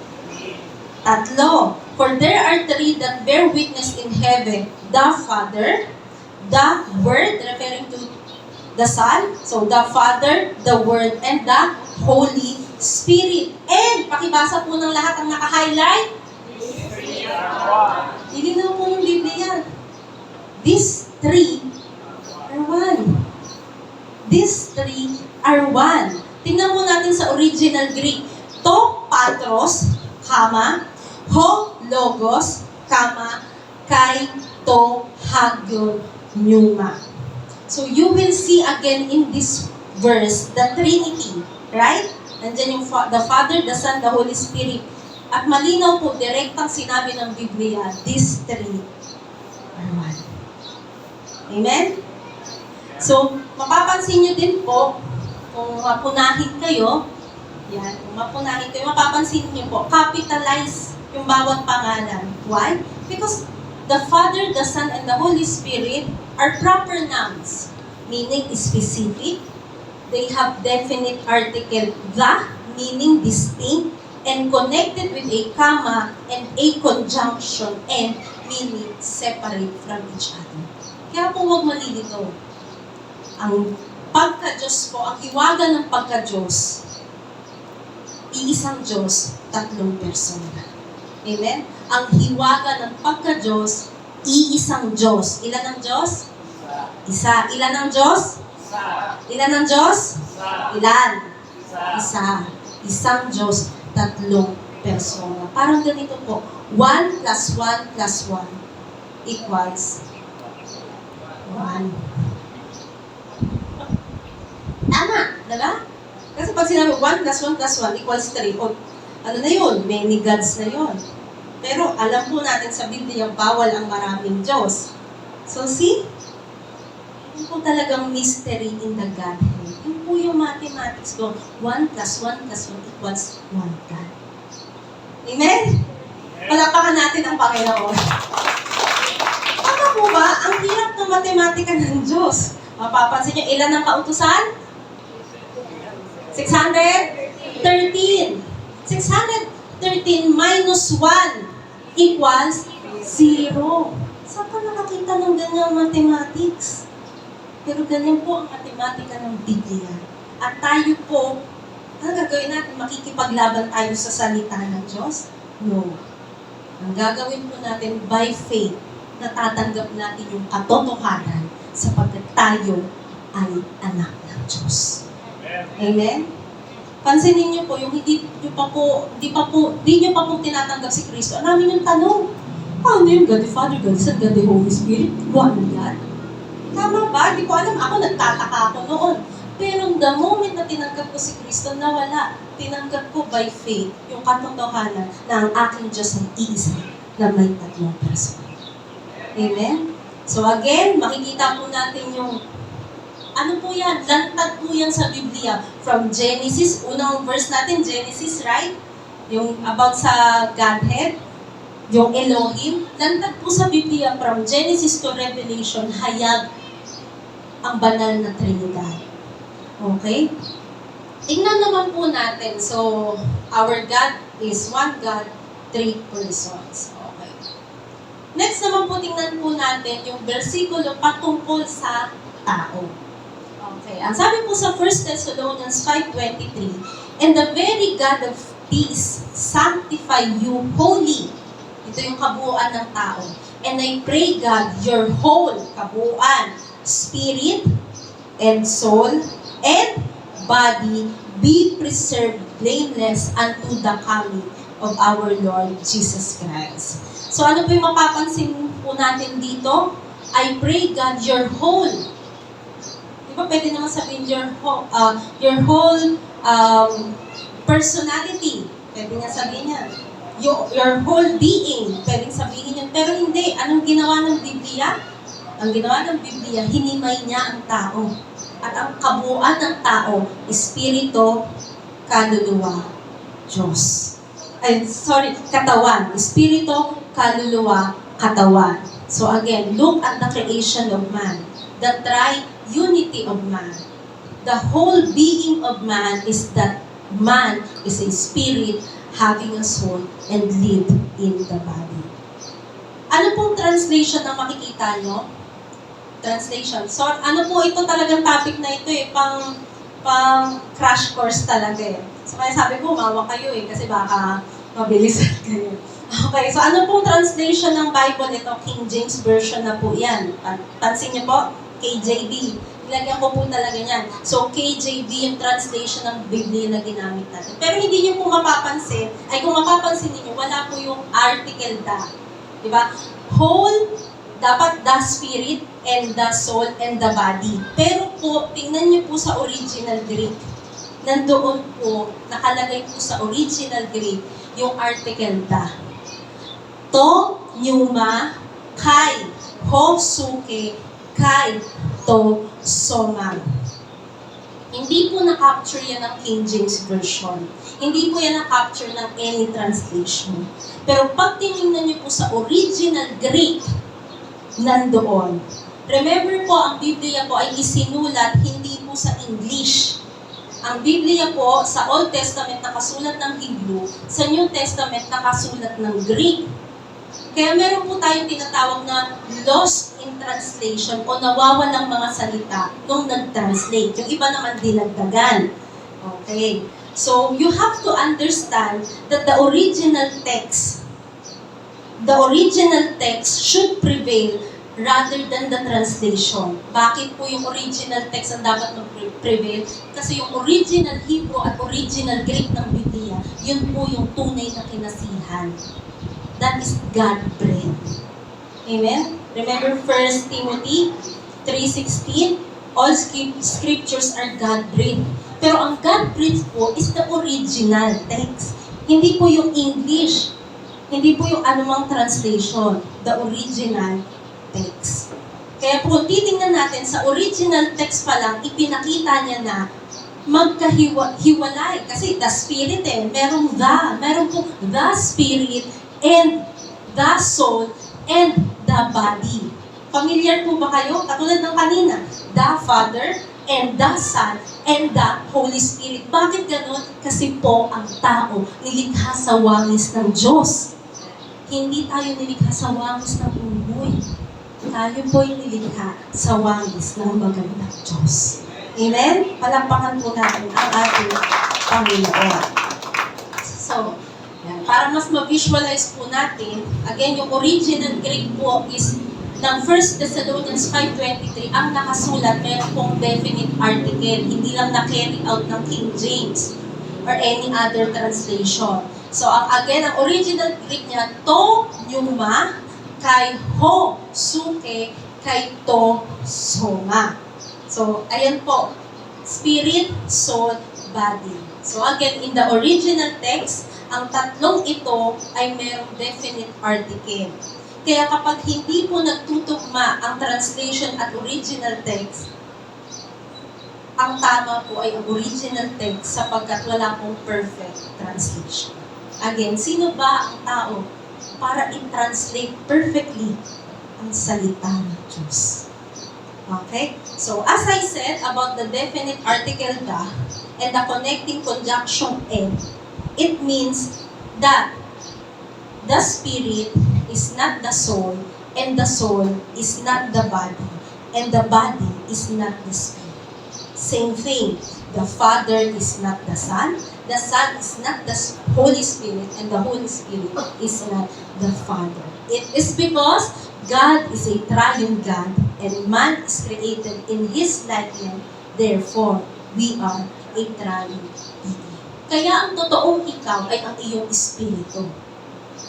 Tatlo. For there are three that bear witness in heaven, the Father, the Word, referring to the Son, so the Father, the Word, and the Holy Spirit. And, pakibasa po ng lahat ang naka-highlight. Hindi na po yung Biblia. These three are one. These three are one. Tingnan mo natin sa original Greek. To patros, kama, ho logos, kama, kai to hagyo pneuma. So you will see again in this verse the Trinity, right? Nandiyan yung the Father, the Son, the Holy Spirit. At malinaw po, direktang sinabi ng Biblia, these three are one. Amen? So, mapapansin nyo din po, kung mapunahin kayo, yan, kung mapunahin kayo, mapapansin nyo po, capitalize yung bawat pangalan. Why? Because the Father, the Son, and the Holy Spirit are proper nouns, meaning specific. They have definite article, the, meaning distinct, and connected with a comma and a conjunction, and meaning separate from each other. Kaya po huwag malilito. Ang pagka-Diyos po, ang hiwaga ng pagka-Diyos, iisang Diyos, tatlong persona. Amen? Ang hiwaga ng pagka-Diyos, iisang Diyos. Ilan ang Diyos? Isa. Ilan ang Diyos? Ilan ang Diyos? Ilan? Isa. Isang Diyos, tatlong persona. Parang ganito po, 1 plus 1 plus 1 equals 1. Tama, diba? Kasi pag sinabi 1 plus 1 plus 1 equals 3, o ano na yun? Many gods na yun. Pero alam po natin sa Biblia, bawal ang maraming Diyos. So see? Yun po talagang mystery in the Godhead. Yun po yung mathematics ko. 1 plus 1 plus 1 equals 1 God. Amen? Palapakan natin ang Panginoon. Tama po ba? Ang hirap ng matematika ng Diyos. Mapapansin niyo, ilan ang kautusan? 613. 613 minus 1 equals 0. Saan pa nakakita ng ganyang mathematics? Pero ganyan po ang matematika ng Biblia. At tayo po, ano gagawin natin? Makikipaglaban tayo sa salita ng Diyos? No. Ang gagawin po natin by faith, natatanggap natin yung katotohanan sapagkat tayo ay anak ng Diyos. Amen? Pansinin niyo po, yung hindi niyo pa po tinatanggap si Kristo. Ang namin yung tanong, paano yung God the Father, God the Son, God the Holy Spirit? One God? Tama ba? Di ko alam. Ako nagtataka ako noon. Pero the moment na tinanggap ko si Kristo, nawala. Tinanggap ko by faith yung katotohanan na ang aking Diyos ay iisa na may tatlong persona. Amen? So again, makikita po natin yung ano po yan? Lantad po yan sa Biblia. From Genesis, unang verse natin, Genesis, right? Yung about sa Godhead, yung Elohim. Lantad po sa Biblia, from Genesis to Revelation, hayag ang banal na Trinidad. Okay? Tingnan naman po natin. So, our God is one God, three persons. Okay. Next naman po, tingnan po natin yung versikulo patungkol sa tao. Okay. Ang sabi po sa 1 Thessalonians 5:23, and the very God of peace sanctify you wholly. Ito yung kabuuan ng tao. And I pray God, your whole kabuuan, spirit and soul and body be preserved blameless unto the coming of our Lord Jesus Christ. So ano po yung mapapansin po natin dito? I pray God your whole, di ba pwede naman sabihin your whole personality, pwede nga sabihin yan. Your whole being, pwedeng sabihin yan. Pero hindi, anong ginawa ng Biblia? Ang ginawa ng Biblia, hinimay niya ang tao. At ang kabuuan ng tao, espiritu, kaluluwa, Diyos. Katawan. Espiritu, kaluluwa, katawan. So again, look at the creation of man. The tri-unity of man. The whole being of man is that man is a spirit having a soul and live in the body. Ano pong translation ang makikita nyo? Translation. So, ano po ito talagang topic na ito pang crash course talaga So, kaya sabi ko, umawa kayo kasi baka mabilisan kayo. Okay, so ano pong translation ng Bible ito? King James Version na po yan. Pansin niyo po, KJV. Nilagyan ko po talaga yan. So, KJV yung translation ng Biblia na ginamit natin. Pero hindi niyo po mapapansin, kung mapapansin niyo, wala po yung article da. Diba? Whole, dapat the spirit and the soul and the body. Pero po, tingnan niyo po sa original Greek. Nandoon po, nakalagay po sa original Greek, yung article da. To, pneuma, kai, ho, suke, kai, to, soma. Hindi po na-capture yan ng King James Version. Hindi po yan na-capture ng any translation. Pero pag tinignan niyo po sa original Greek, nandoon. Remember po, ang Biblia po ay isinulat hindi po sa English. Ang Biblia po, sa Old Testament nakasulat ng Hebrew, sa New Testament nakasulat ng Greek. Kaya meron po tayong tinatawag na lost in translation o nawawalang mga salita nung nag-translate. Yung iba naman dinagdagan. Okay. So, you have to understand that the original text should prevail rather than the translation. Bakit po yung original text ang dapat mag-prevail? Kasi yung original Hebrew at original Greek ng Biblia, yun po yung tunay na kinasihan. That is God-breathed. Amen? Remember 1 Timothy 3:16? All scriptures are God-breathed. Pero ang God-breathed po is the original text. Hindi po yung English. Hindi po yung anumang translation. The original text. Kaya po, titingnan natin sa original text pa lang, ipinakita niya na magkahiwalay. Kasi the spirit meron po the spirit and the soul and the body. Familiar po ba kayo? Katulad ng kanina, the Father and the Son and the Holy Spirit. Bakit ganun? Kasi po ang tao nilikha sa wangis ng Diyos. Hindi tayo nilikha sa wangis ng unggoy. Tayo po yung nilikha sa wangis ng magandang Diyos. Amen? Palampakan po natin ang ating Panginoon. So, para mas ma-visualize po natin, again, yung original Greek po is ng 1 Thessalonians 5:23, ang nakasulat, meron pong definite article, hindi lang na-carry out ng King James or any other translation. So, again, ang original Greek niya, to, pneuma, kai, ho, suke, kai, to, soma. So, ayan po, spirit, soul, body. So, again, in the original text, ang tatlong ito ay mayroong definite article. Kaya kapag hindi po nagtutugma ang translation at original text, ang tama po ay ang original text sapagkat wala pong perfect translation. Again, sino ba ang tao para i-translate perfectly ang salita ng Diyos? Okay? So, as I said about the definite article da and the connecting conjunction and, it means that the spirit is not the soul, and the soul is not the body, and the body is not the spirit. Same thing, the Father is not the Son is not the Holy Spirit, and the Holy Spirit is not the Father. It is because God is a triune God, and man is created in His likeness, therefore, we are a triune being. Kaya ang totoong ikaw ay ang iyong espiritu.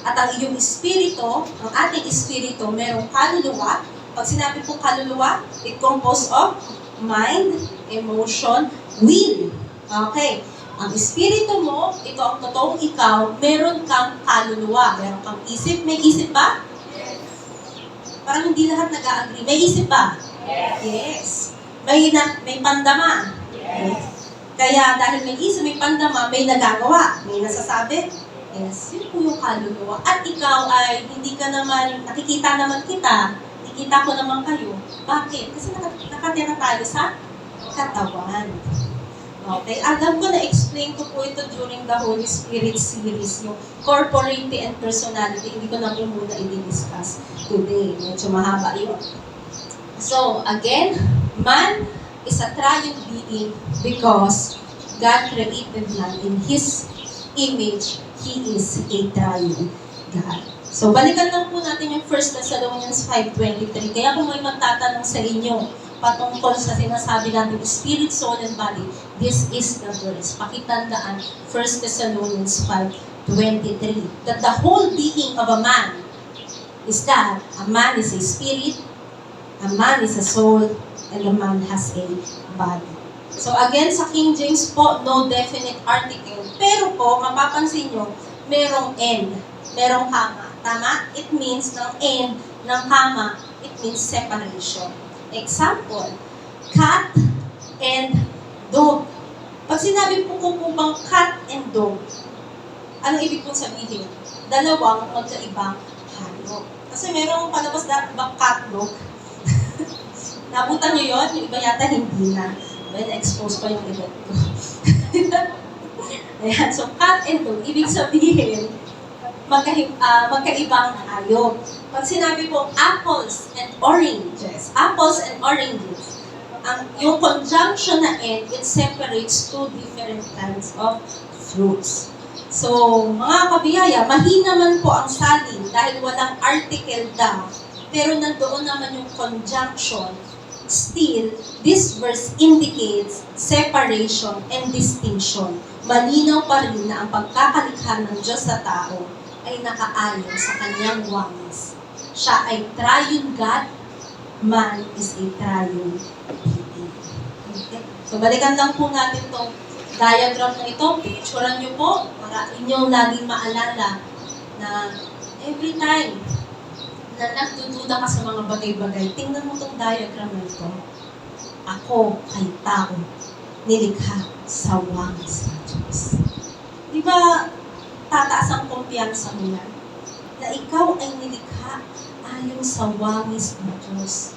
At ang iyong espiritu, ang ating espiritu, merong kaluluwa. Pag sinabi pong kaluluwa, it composed of mind, emotion, will. Okay. Ang espiritu mo, ito ang totoong ikaw, meron kang kaluluwa. Meron kang isip. May isip ba? Parang hindi lahat nag-agree. May isip ba? Yes. May pandama? Yes. Kaya dahil may isip, may pandama, may nagagawa. May nasasabi? Yes. Yun po yung kaluluwa. At ikaw ay hindi ka naman, nakikita naman kita, nakikita ko naman kayo. Bakit? Kasi nakatira tayo sa katawan. Okay, alam ko na-explain ko po ito during the Holy Spirit series, yung corporeity and personality. Hindi ko na po muna i-discuss today. Medyo mahaba yun. So, again, man is a triune being because God created man in His image. He is a triune God. So, balikan lang po natin yung 1 Thessalonians 5:23. Kaya kung may magtatanong sa inyo, patungkol sa sinasabi natin, spirit, soul, and body, this is the verse. Pakitandaan, 1 Thessalonians 5:23. That the whole being of a man is that a man is a spirit, a man is a soul, and a man has a body. So again, sa King James po, no definite article. Pero po, mapapansin nyo, merong end, merong kama. Tama? It means ng end, ng kama, it means separation. Example, cat and dog. Pag sinabi po bang cat and dog, anong ibig pong sabihin? Dalawang magkaibang hayop. Kasi merong palabas dati ba cat dog? Nabutan nyo yun? Yung iba yata hindi na. Well, expose pa yung iba ko. Ayan, so cat and dog, ibig sabihin, magkaibang hayop. Pag sinabi po apples and oranges, yung conjunction na end, it separates two different kinds of fruits. So, mga kabiyaya, mahina man po ang salin dahil walang article da, pero nandoon naman yung conjunction. Still, this verse indicates separation and distinction. Malinaw pa rin na ang pagkakalikha ng Diyos sa tao ay nakaayon sa kanyang wangis. Siya ay triune God, man is a triune being. Okay? So, balikan lang po natin itong diagram na ito. Picturean nyo po para inyong laging maalala na every time na nagdududa ka sa mga bagay-bagay, tingnan mo itong diagram na ito. Ako ay tao, nilikha sa wangis ng Diyos. Di ba, tataas ang kumpiyansa mo yan? Na ikaw ay nilikha ayon sa wangis ng Diyos.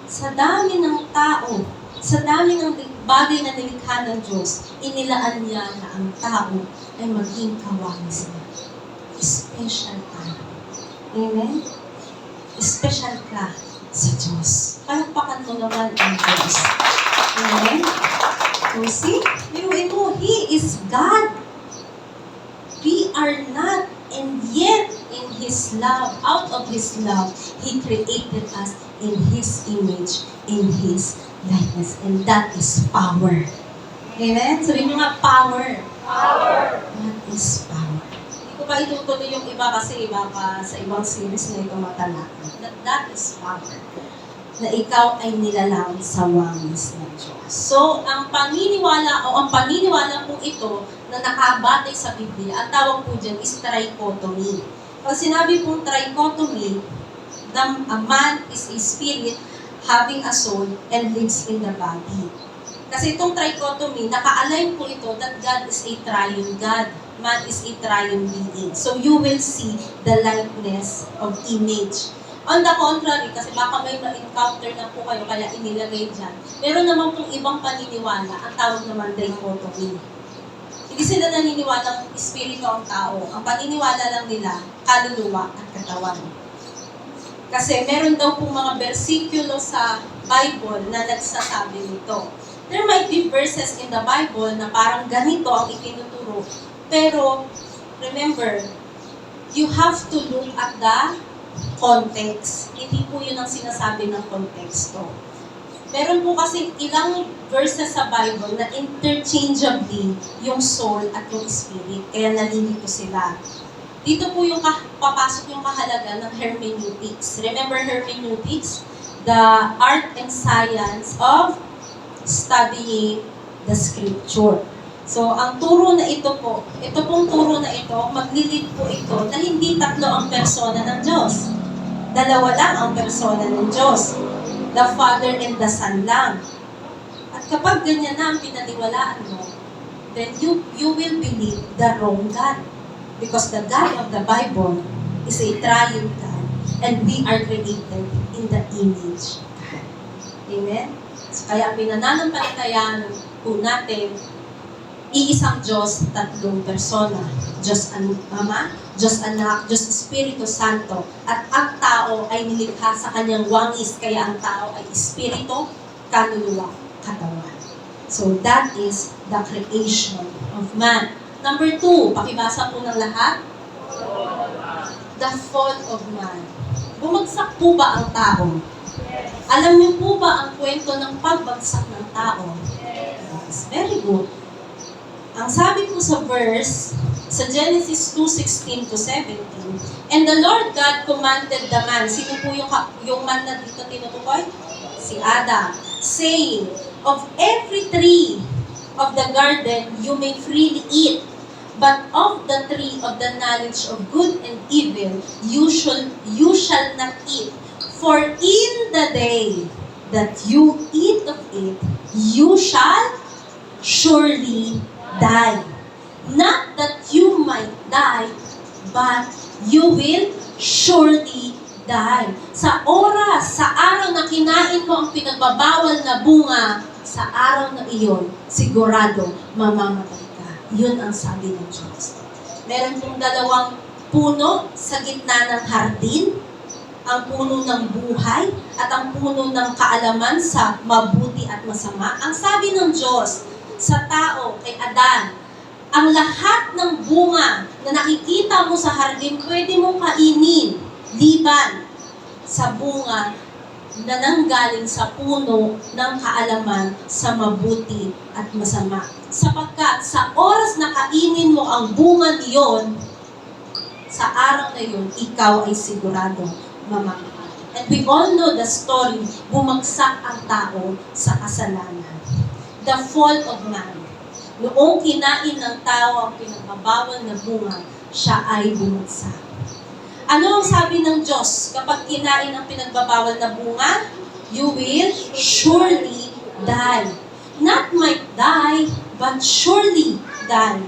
Sa dami ng tao, sa dami ng bagay na nilikha ng Diyos, inilaan niya na ang tao ay maging kawangis niya. Special tayo. Amen? Special ka sa Diyos. Palakpakan mo naman ang Diyos. Amen? So see, biruin mo, He is God. We are not, and yet in His love, out of His love, He created us in His image, in His likeness. And that is power. Amen? Sabihin mo nga, power. Power. That is power. Hindi ko pa itutuloy yung iba kasi iba pa sa ibang series na ito matalakad. That is power. Na ikaw ay nilalang sa wangis ng Diyos. So, ang paniniwala o ang paniniwala po ito na nakabatay sa Biblia, ang tawag po dyan is trichotomy. Pag sinabi pong trichotomy, a man is a spirit having a soul and lives in the body. Kasi itong trichotomy, naka-align po ito that God is a triune God. Man is a triune being. So you will see the likeness of image. On the contrary, kasi baka may ma-encounter na po kayo, kaya inilagay dyan. Meron naman pong ibang paniniwala, ang tawag naman dichotomy. Hindi sila naniniwala ng espiritu ang tao. Ang paniniwala lang nila, kaluluwa at katawan. Kasi meron daw pong mga bersikulo sa Bible na nagsasabi nito. There might be verses in the Bible na parang ganito ang itinuturo. Pero, remember, you have to look at the context. Hindi po yun ang sinasabi ng konteksto. Meron po kasi ilang verses sa Bible na interchangeably yung soul at yung spirit. Kaya nalilito sila. Dito po yung papasok yung kahalaga ng hermeneutics. Remember hermeneutics? The art and science of studying the scripture. So, ang turo na ito po, ito pong turo na ito, maglilid po ito na hindi tatlo ang persona ng Diyos. Dalawa lang ang persona ng Diyos. The Father and the Son lang. At kapag ganyan na ang pinaniwalaan mo, then you will believe the wrong God. Because the God of the Bible is a triune God and we are created in the image of God. Amen? So, kaya pinananampalatayaan po natin iisang Diyos, tatlong persona. Diyos Ama, Diyos Anak, Diyos Espiritu Santo. At ang tao ay nilikha sa kanyang wangis, kaya ang tao ay Espiritu, kaluluwa, katawan. So that is the creation of man. Number 2, pakibasa po ng lahat. The fall of man. Bumagsak po ba ang tao? Alam niyo po ba ang kwento ng pagbagsak ng tao? Yes, very good. Ang sabi po sa verse, sa Genesis 2:16 to 17, and the Lord God commanded the man, sino po yung man na dito tinutukoy? Si Adam, saying, of every tree of the garden you may freely eat, but of the tree of the knowledge of good and evil you shall not eat, for in the day that you eat of it, you shall surely die. Not that you might die, but you will surely die. Sa oras, sa araw na kinain mo ang pinagbabawal na bunga, sa araw na iyon, sigurado, mamamatay ka. Yun ang sabi ng Diyos. Meron pong dalawang puno sa gitna ng hardin, ang puno ng buhay at ang puno ng kaalaman sa mabuti at masama. Ang sabi ng Diyos sa tao, kay Adan, ang lahat ng bunga na nakikita mo sa hardin, pwede mong kainin, liban sa bunga na nanggaling sa puno ng kaalaman sa mabuti at masama. Sapagkat sa oras na kainin mo ang bunga niyon, sa araw na yun, ikaw ay sigurado mamamatay. And we all know the story, bumagsak ang tao sa kasalanan. The fall of man. Noong kinain ng tao ang pinagbabawal na bunga, siya ay bumagsak. Ano ang sabi ng Diyos kapag kinain ang pinagbabawal na bunga? You will surely die. Not might die, but surely die.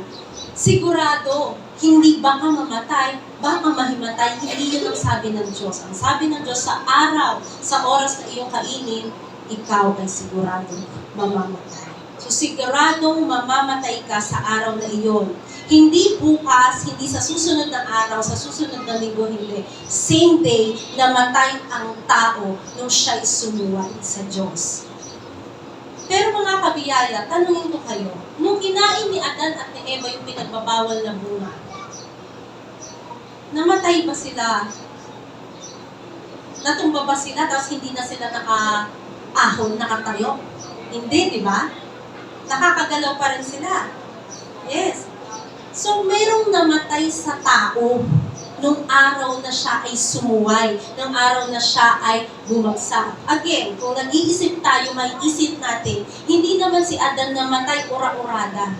Sigurado, hindi baka mamatay, baka mahimatay, hindi yun ang sabi ng Diyos. Ang sabi ng Diyos, sa araw, sa oras na iyong kainin, ikaw ay sigurado mamamatay. So siguradong mamamatay ka sa araw na iyon. Hindi bukas, hindi sa susunod na araw, sa susunod na linggo, hindi. Same day, namatay ang tao nung siya'y sumuway sa Diyos. Pero mga kabiyaya, tanungin ko kayo, nung kinain ni Adan at ni Eva yung pinagbabawal na bunga, namatay ba sila? Natumba ba sila tapos hindi na sila naka-ahon, nakatayo? Hindi, di ba? Nakakagalaw pa rin sila. Yes. So, merong namatay sa tao nung araw na siya ay sumuway, nung araw na siya ay bumagsak. Again, kung nag-iisip tayo, may isip natin, hindi naman si Adan namatay ura-urada.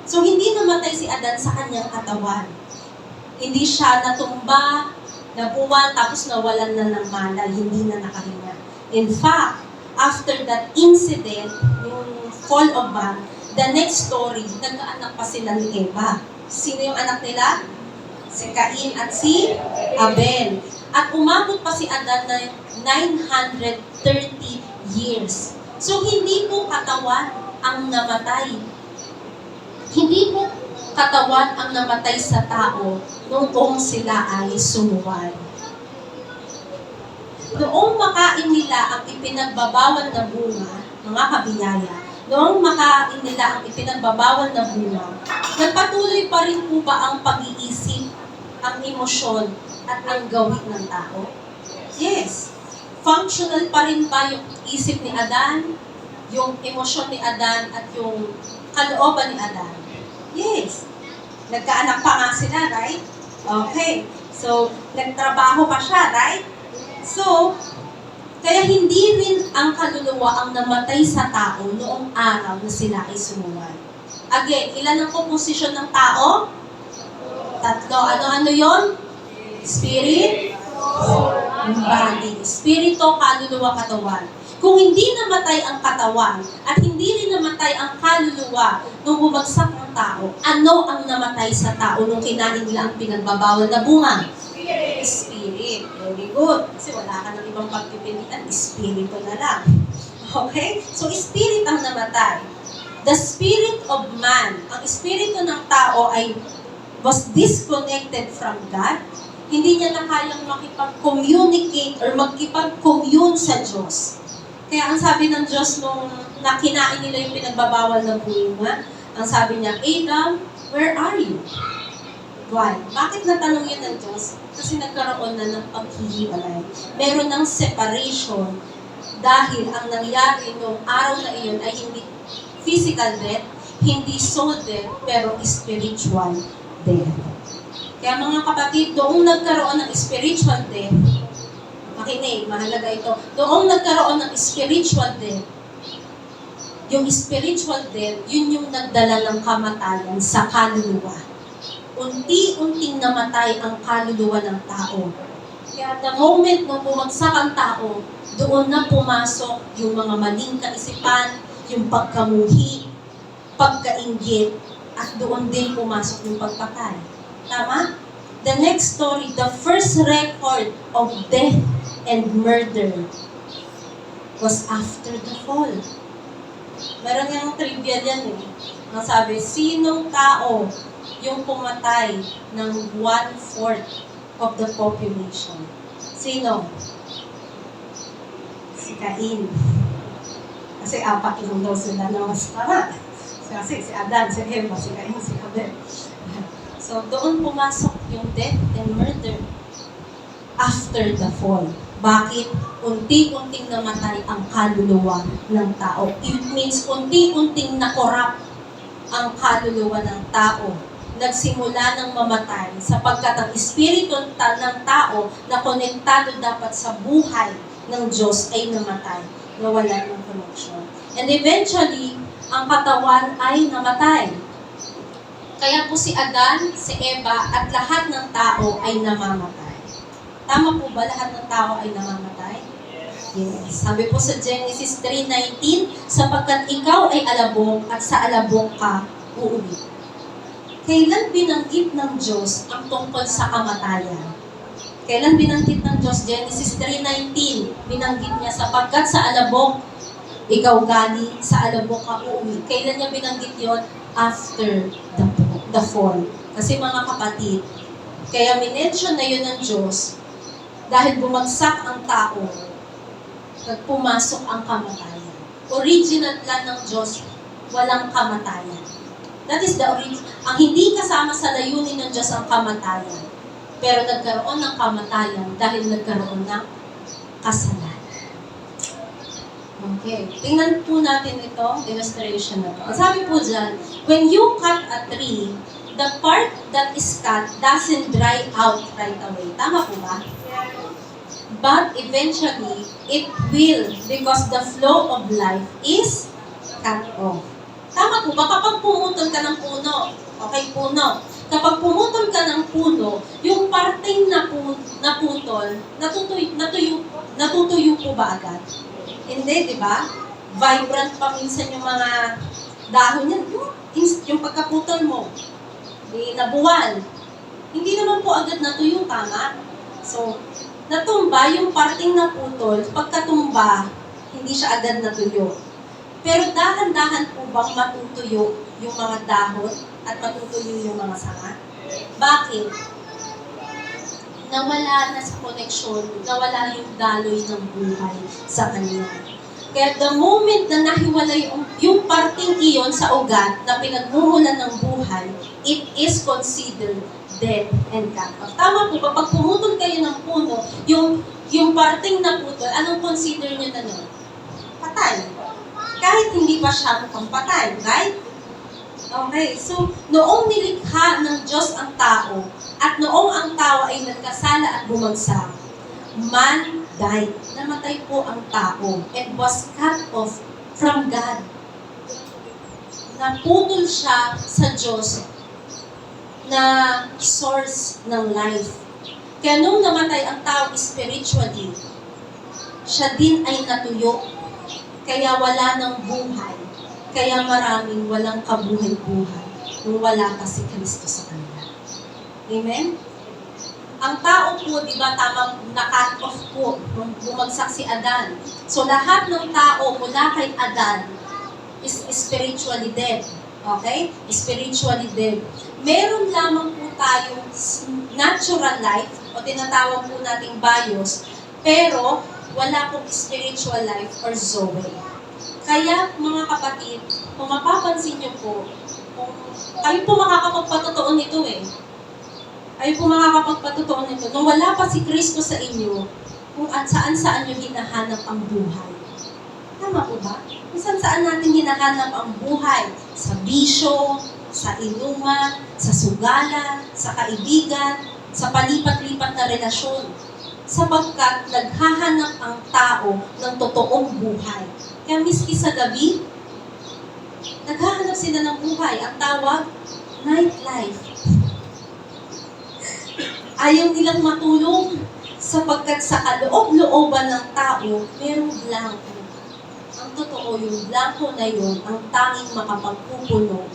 So, hindi namatay si Adan sa kanyang katawan. Hindi siya natumba, nabuwal, tapos nawalan na ng malay, hindi na nakahinga. In fact, after that incident, yung fall of man, the next story, nagkaanak pa sila ni Eva. Sino yung anak nila? Si Cain at si Abel. At umabot pa si Adan na 930 years. So, hindi po katawan ang namatay. Hindi po katawan ang namatay sa tao noong sila ay sumuway. Noong makain nila ang ipinagbabawal na bunga, mga kabiyaya, noong makain nila ang ipinagbabawal na bunga, nagpatuloy pa rin po ba ang pag-iisip, ang emosyon, at ang gawin ng tao? Yes. Functional pa rin ba yung isip ni Adan, yung emosyon ni Adan, at yung kalooban ni Adan. Yes. Nagkaanak pa nga sila, right? Okay. So, nagtrabaho pa siya, right? So, kaya hindi rin ang kaluluwa ang namatay sa tao noong araw na sila ay sumuway. Again, ilan ang komposisyon ng tao? 3. Ano-ano yon? Spirit, body. Spirito, kaluluwa, katawan. Kung hindi namatay ang katawan at hindi rin namatay ang kaluluwa nung bumagsak ang tao, ano ang namatay sa tao nung kinain nila ang pinagbabawal na bunga? Spirit. Very good. Kasi wala ka ng ibang pagpipilian, espiritu na lang. Okay? So, spirit ang namatay. The spirit of man, ang espiritu ng tao ay was disconnected from God. Hindi niya na kayang makipag-communicate or magkipag-commune sa Diyos. Kaya ang sabi ng Diyos nung nakinain nila yung pinagbabawal na bunga, ang sabi niya, Adam, where are you? Why? Bakit natanong yun ng Diyos? Kasi nagkaroon na ng paghihiwalay. Meron ng separation dahil ang nangyari noong araw na iyon ay hindi physical death, hindi soul death, pero spiritual death. Kaya mga kapatid, doong nagkaroon ng spiritual death, makinig, mahalaga ito, doong nagkaroon ng spiritual death, yung spiritual death, yun yung nagdala ng kamatayan sa kaluluwa. Unti-unting namatay ang kaluluwa ng tao. Kaya the moment na bumagsak ang tao, doon na pumasok yung mga maling kaisipan, yung pagkamuhi, pagkainggit, at doon din pumasok yung pagpatay. Tama? The next story, the first record of death and murder was after the fall. Meron yung trivia yan eh. Ang sabi, sinong tao yung pumatay ng 1/4 of the population? Sino? Si Cain. Kasi 4 lang daw sila na mas tama. Kasi si Adan, si Eva, si Cain, si Abel. So, doon pumasok yung death and murder after the fall. Bakit? Unti-unting namatay ang kaluluwa ng tao. It means unti-unting nakorap ang kaluluwa ng tao. Nagsimula ng mamatay sapagkat ang espiritu ng tao na konektado dapat sa buhay ng Diyos ay namatay, nawala ng connection. And eventually, ang katawan ay namatay. Kaya po si Adan, si Eva, at lahat ng tao ay namamatay. Tama po ba lahat ng tao ay namamatay? Yes. Sabi po sa Genesis 3:19, sapagkat ikaw ay alabok at sa alabok ka uuwi. Kailan binanggit ng Diyos ang tungkol sa kamatayan? Kailan binanggit ng Diyos? Genesis 3:19, binanggit niya, sapagkat sa alabok ikaw galing, sa alabok ka uuwi. Kailan niya binanggit yon? After the fall. Kasi mga kapatid, kaya minention na yun ng Diyos dahil bumagsak ang tao, nagpumasok ang kamatayan. Original plan ng Diyos, walang kamatayan. That is the original. Ang hindi kasama sa layunin ng Diyos ang kamatayan. Pero nagkaroon ng kamatayan dahil nagkaroon ng kasalanan. Okay. Tingnan po natin ito, illustration na to. Sabi po dyan, when you cut a tree, the part that is cut doesn't dry out right away. Tama po ba? But eventually, it will because the flow of life is cut off. Tama po ba? Kapag pumutol ka ng puno, okay, puno. Kapag pumutol ka ng puno, yung parteng naputol, natutuyo po ba agad? Hindi, di ba? Vibrant pa minsan yung mga dahon yan. Yung pagkaputol mo, nabuwal. Hindi naman po agad natuyo, tama? So, natumba yung parting naputol, pagkatumba, hindi siya agad natuyo. Pero dahan-dahan po bang matutuyo yung mga dahon at matutuyo yung mga sanga? Bakit? Nawala na sa koneksyon, nawala yung daloy ng buhay sa kanya. Kaya the moment na nahiwalay yung parting iyon sa ugat na pinagmumulan ng buhay, it is considered dead and cut off. Tama po ba? Pag pumutol kayo ng puno, yung parting naputol, anong consider nyo na nun? patay. Kahit hindi pa siya mukhang patay, right? Okay, so noong nilikha ng Diyos ang tao, at noong ang tao ay nagkasala at bumagsak, man died. Namatay po ang tao and was cut off from God. Naputol siya sa Diyos na source ng life. Kaya nung namatay ang tao spiritually, siya din ay natuyo. Kaya wala ng buhay. Kaya maraming walang kabuhay-buhay nung wala pa si Kristo sa kanila. Amen? Ang tao po, di ba, tamang na-cut off po nung bumagsak si Adan. So lahat ng tao mula kay Adan is spiritually dead. Okay? Spiritually dead. Meron lamang po tayong natural life, o tinatawag po nating bios, pero wala pong spiritual life or zoe. Kaya, mga kapatid, kung mapapansin niyo po, kung kayo po makakapagpatotoo nito Kayo po makakapagpatotoo nito. Nung wala pa si Kristo sa inyo, kung at saan-saan niyo hinahanap ang buhay. Tama po ba? Kung saan natin hinahanap ang buhay? Sa bisyo, sa inuman, sa sugalan, sa kaibigan, sa palipat-lipat na relasyon. Sapagkat naghahanap ang tao ng totoong buhay. Kaya miski sa gabi, naghahanap sila ng buhay. Ang tawag, nightlife. Ayaw nilang matulog sapagkat sa kaloob-looban ng tao, merong blanco. Ang totoo, yung blanco na yun, ang tanging makapagpupuno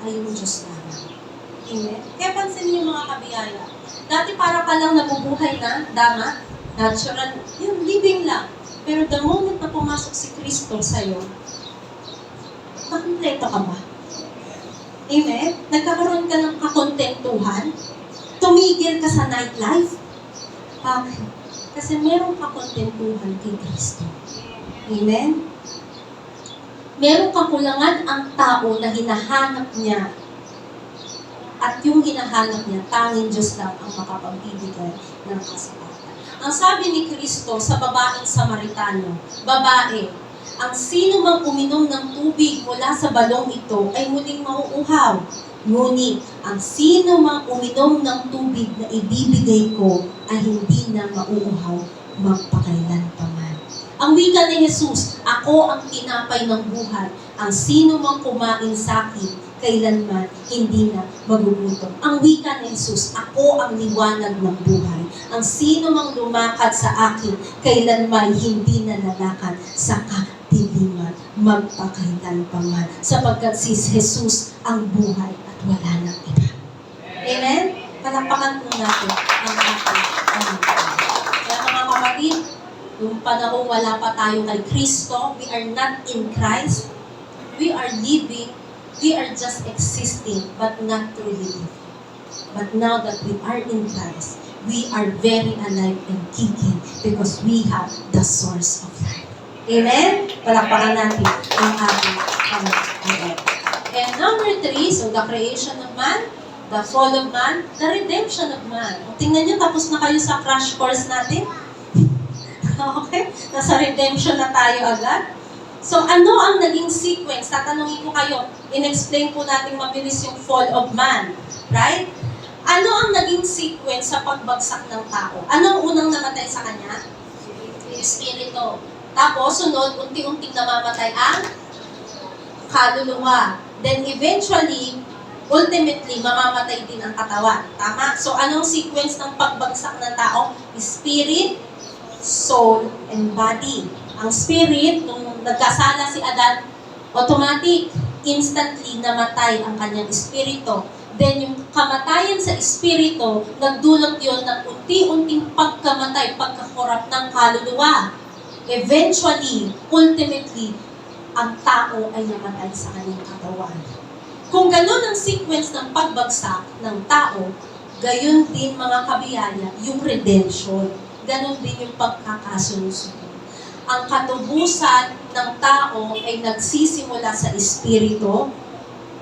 ay yung Diyos lamang. Amen? Kaya pansin niyo mga kabiyaya, dati para ka lang nabubuhay na, dama, natural, yung living lang. Pero the moment na pumasok si Kristo sa'yo, makumpleto ka ba? Amen? Nagkakaroon ka ng kakontentuhan? Tumigil ka sa nightlife? Bakit? Kasi meron kakontentuhan kay Kristo. Amen? Meron kakulangan ang tao na hinahanap niya. At yung hinahanap niya, tanging Diyos lang ang makapagbibigay ng kasapatan. Ang sabi ni Kristo sa babaeng Samaritano, babae, ang sino mang uminom ng tubig mula sa balong ito ay muling mauuhaw. Ngunit, ang sino mang uminom ng tubig na ibibigay ko ay hindi na mauuhaw magpakailanpaman. Ang wika ni Jesus, ako ang tinapay ng buhay. Ang sino mang kumain sa akin, kailanman hindi na magugutom. Ang wika ni Jesus, ako ang liwanag ng buhay. Ang sino mang lumakad sa akin, kailanman hindi na lalakad sa kadiliman, magpakailanpaman. Sapagkat si Jesus ang buhay at wala nang iba. Amen? Palakpakan po natin ang ating Panginoon. Kaya mga kapatid, yung panahon wala pa tayo kay Kristo, we are not in Christ, we are living, we are just existing, but not truly living. But now that we are in Christ, we are very alive and kicking because we have the source of life. Amen? Palakpakan natin ang ating Panginoon. And number 3, so the creation of man, the fall of man, the redemption of man. O, tingnan nyo, tapos na kayo sa crash course natin. Okay? Nasa redemption na tayo agad. So, ano ang naging sequence? Tatanungin ko kayo. In-explain po natin mabilis yung fall of man. Right? Ano ang naging sequence sa pagbagsak ng tao? Ano ang unang namatay sa kanya? Espiritu. Tapos, sunod, unti-unting namamatay ang kaluluwa. Then, eventually, ultimately, mamamatay din ang katawan. Tama? So, anong sequence ng pagbagsak ng tao? Spirit, soul, and body. Ang spirit, nung nagkasala si Adan, automatic, instantly namatay ang kanyang espiritu. Then yung kamatayan sa espiritu, nagdulot yun ng unti-unting pagkamatay, pagkakorap ng kaluluwa. Eventually, ultimately, ang tao ay namatay sa kanyang katawan. Kung ganun ang sequence ng pagbagsak ng tao, gayon din mga kabiyaya, yung redemption. Ganon din yung pagkakasunod-sunod. Ang katubusan ng tao ay nagsisimula sa espiritu,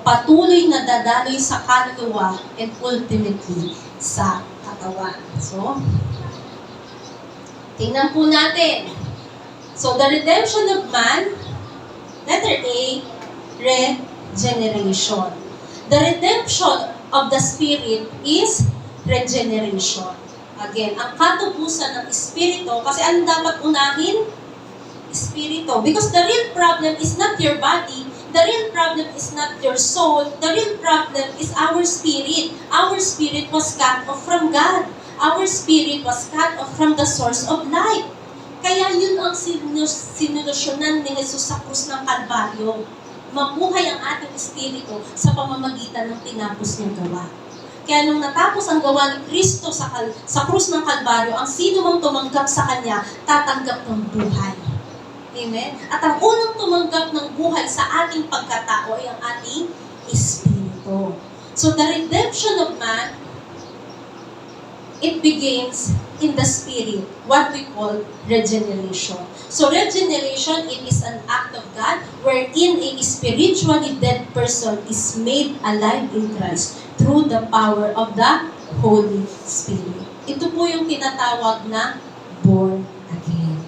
patuloy na dadaloy sa kaluluwa, and ultimately sa katawan. So, tingnan po natin. So, the redemption of man, regeneration. The redemption of the Spirit is regeneration. Again, ang katubusan ng Espiritu, kasi ano dapat unahin? Espiritu. Because the real problem is not your body, the real problem is not your soul, the real problem is our spirit. Our spirit was cut off from God. Our spirit was cut off from the source of life. Kaya yun ang sinulusyonan ni Jesus sa krus ng Kalbaryo. Mabuhay ang ating espiritu sa pamamagitan ng tinapos niyang gawa. Kaya nung natapos ang gawa ni Kristo sa krus ng Kalbaryo, ang sino mang tumanggap sa Kanya, tatanggap ng buhay. Amen? At ang unang tumanggap ng buhay sa ating pagkatao ay ang ating espiritu. So the redemption of man, it begins in the spirit, what we call regeneration. So regeneration, it is an act of God wherein a spiritually dead person is made alive in Christ through the power of the Holy Spirit. Ito po yung tinatawag na born again.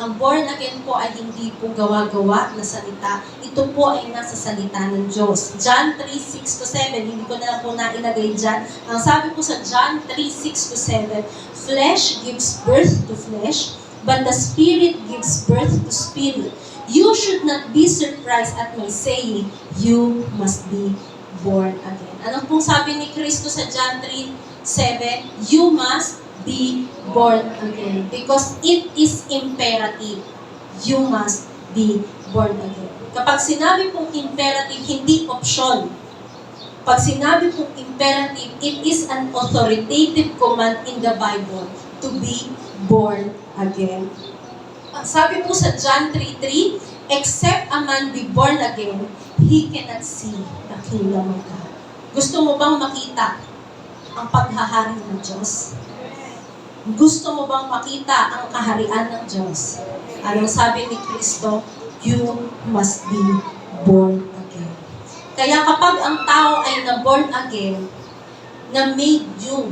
Ang born again po ay hindi po gawa-gawa na salita. Ito po ay nasa salita ng Diyos. John 3:6-7, hindi ko na lang po nailagay dyan. Ang sabi po sa John 3:6-7, flesh gives birth to flesh, but the Spirit gives birth to spirit. You should not be surprised at my saying, you must be born again. Ano pong sabi ni Kristo sa John 3:7? You must be born again. Because it is imperative. You must be born again. Kapag sinabi pong imperative, hindi option. Pag sinabi pong imperative, it is an authoritative command in the Bible to be born again. Ang sabi po sa John 3:3, except a man be born again, he cannot see the kingdom of God. Gusto mo bang makita ang paghahari ng Diyos? Gusto mo bang makita ang kaharian ng Diyos? Anong sabi ni Kristo? You must be born again. Kaya kapag ang tao ay na-born again, na-made new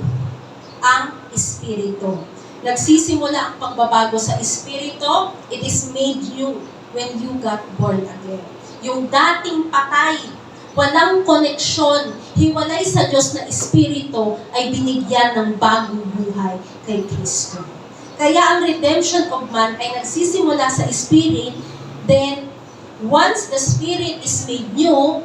ang Espiritu. Nagsisimula ang pagbabago sa Espiritu, it is made new when you got born again. Yung dating patay, walang koneksyon, hiwalay sa Diyos na Espiritu ay binigyan ng bagong buhay kay Kristo. Kaya ang redemption of man ay nagsisimula sa Spirit, then once the Spirit is made new,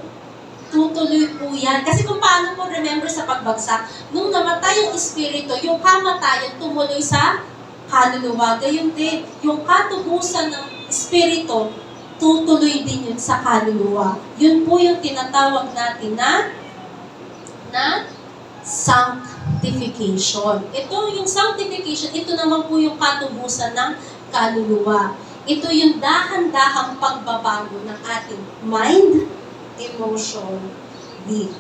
tutuloy po yan. Kasi kung paano po remember sa pagbagsak, nung namatay yung Espiritu, yung kamatayan tumuloy sa kaluluwa. Gayun din, yung katubusan ng Espiritu, tutuloy din yun sa kaluluwa. Yun po yung tinatawag natin na sanctification. Ito yung sanctification, ito naman po yung katubusan ng kaluluwa. Ito yung dahan-dahang pagbabago ng ating mind, emotion, will.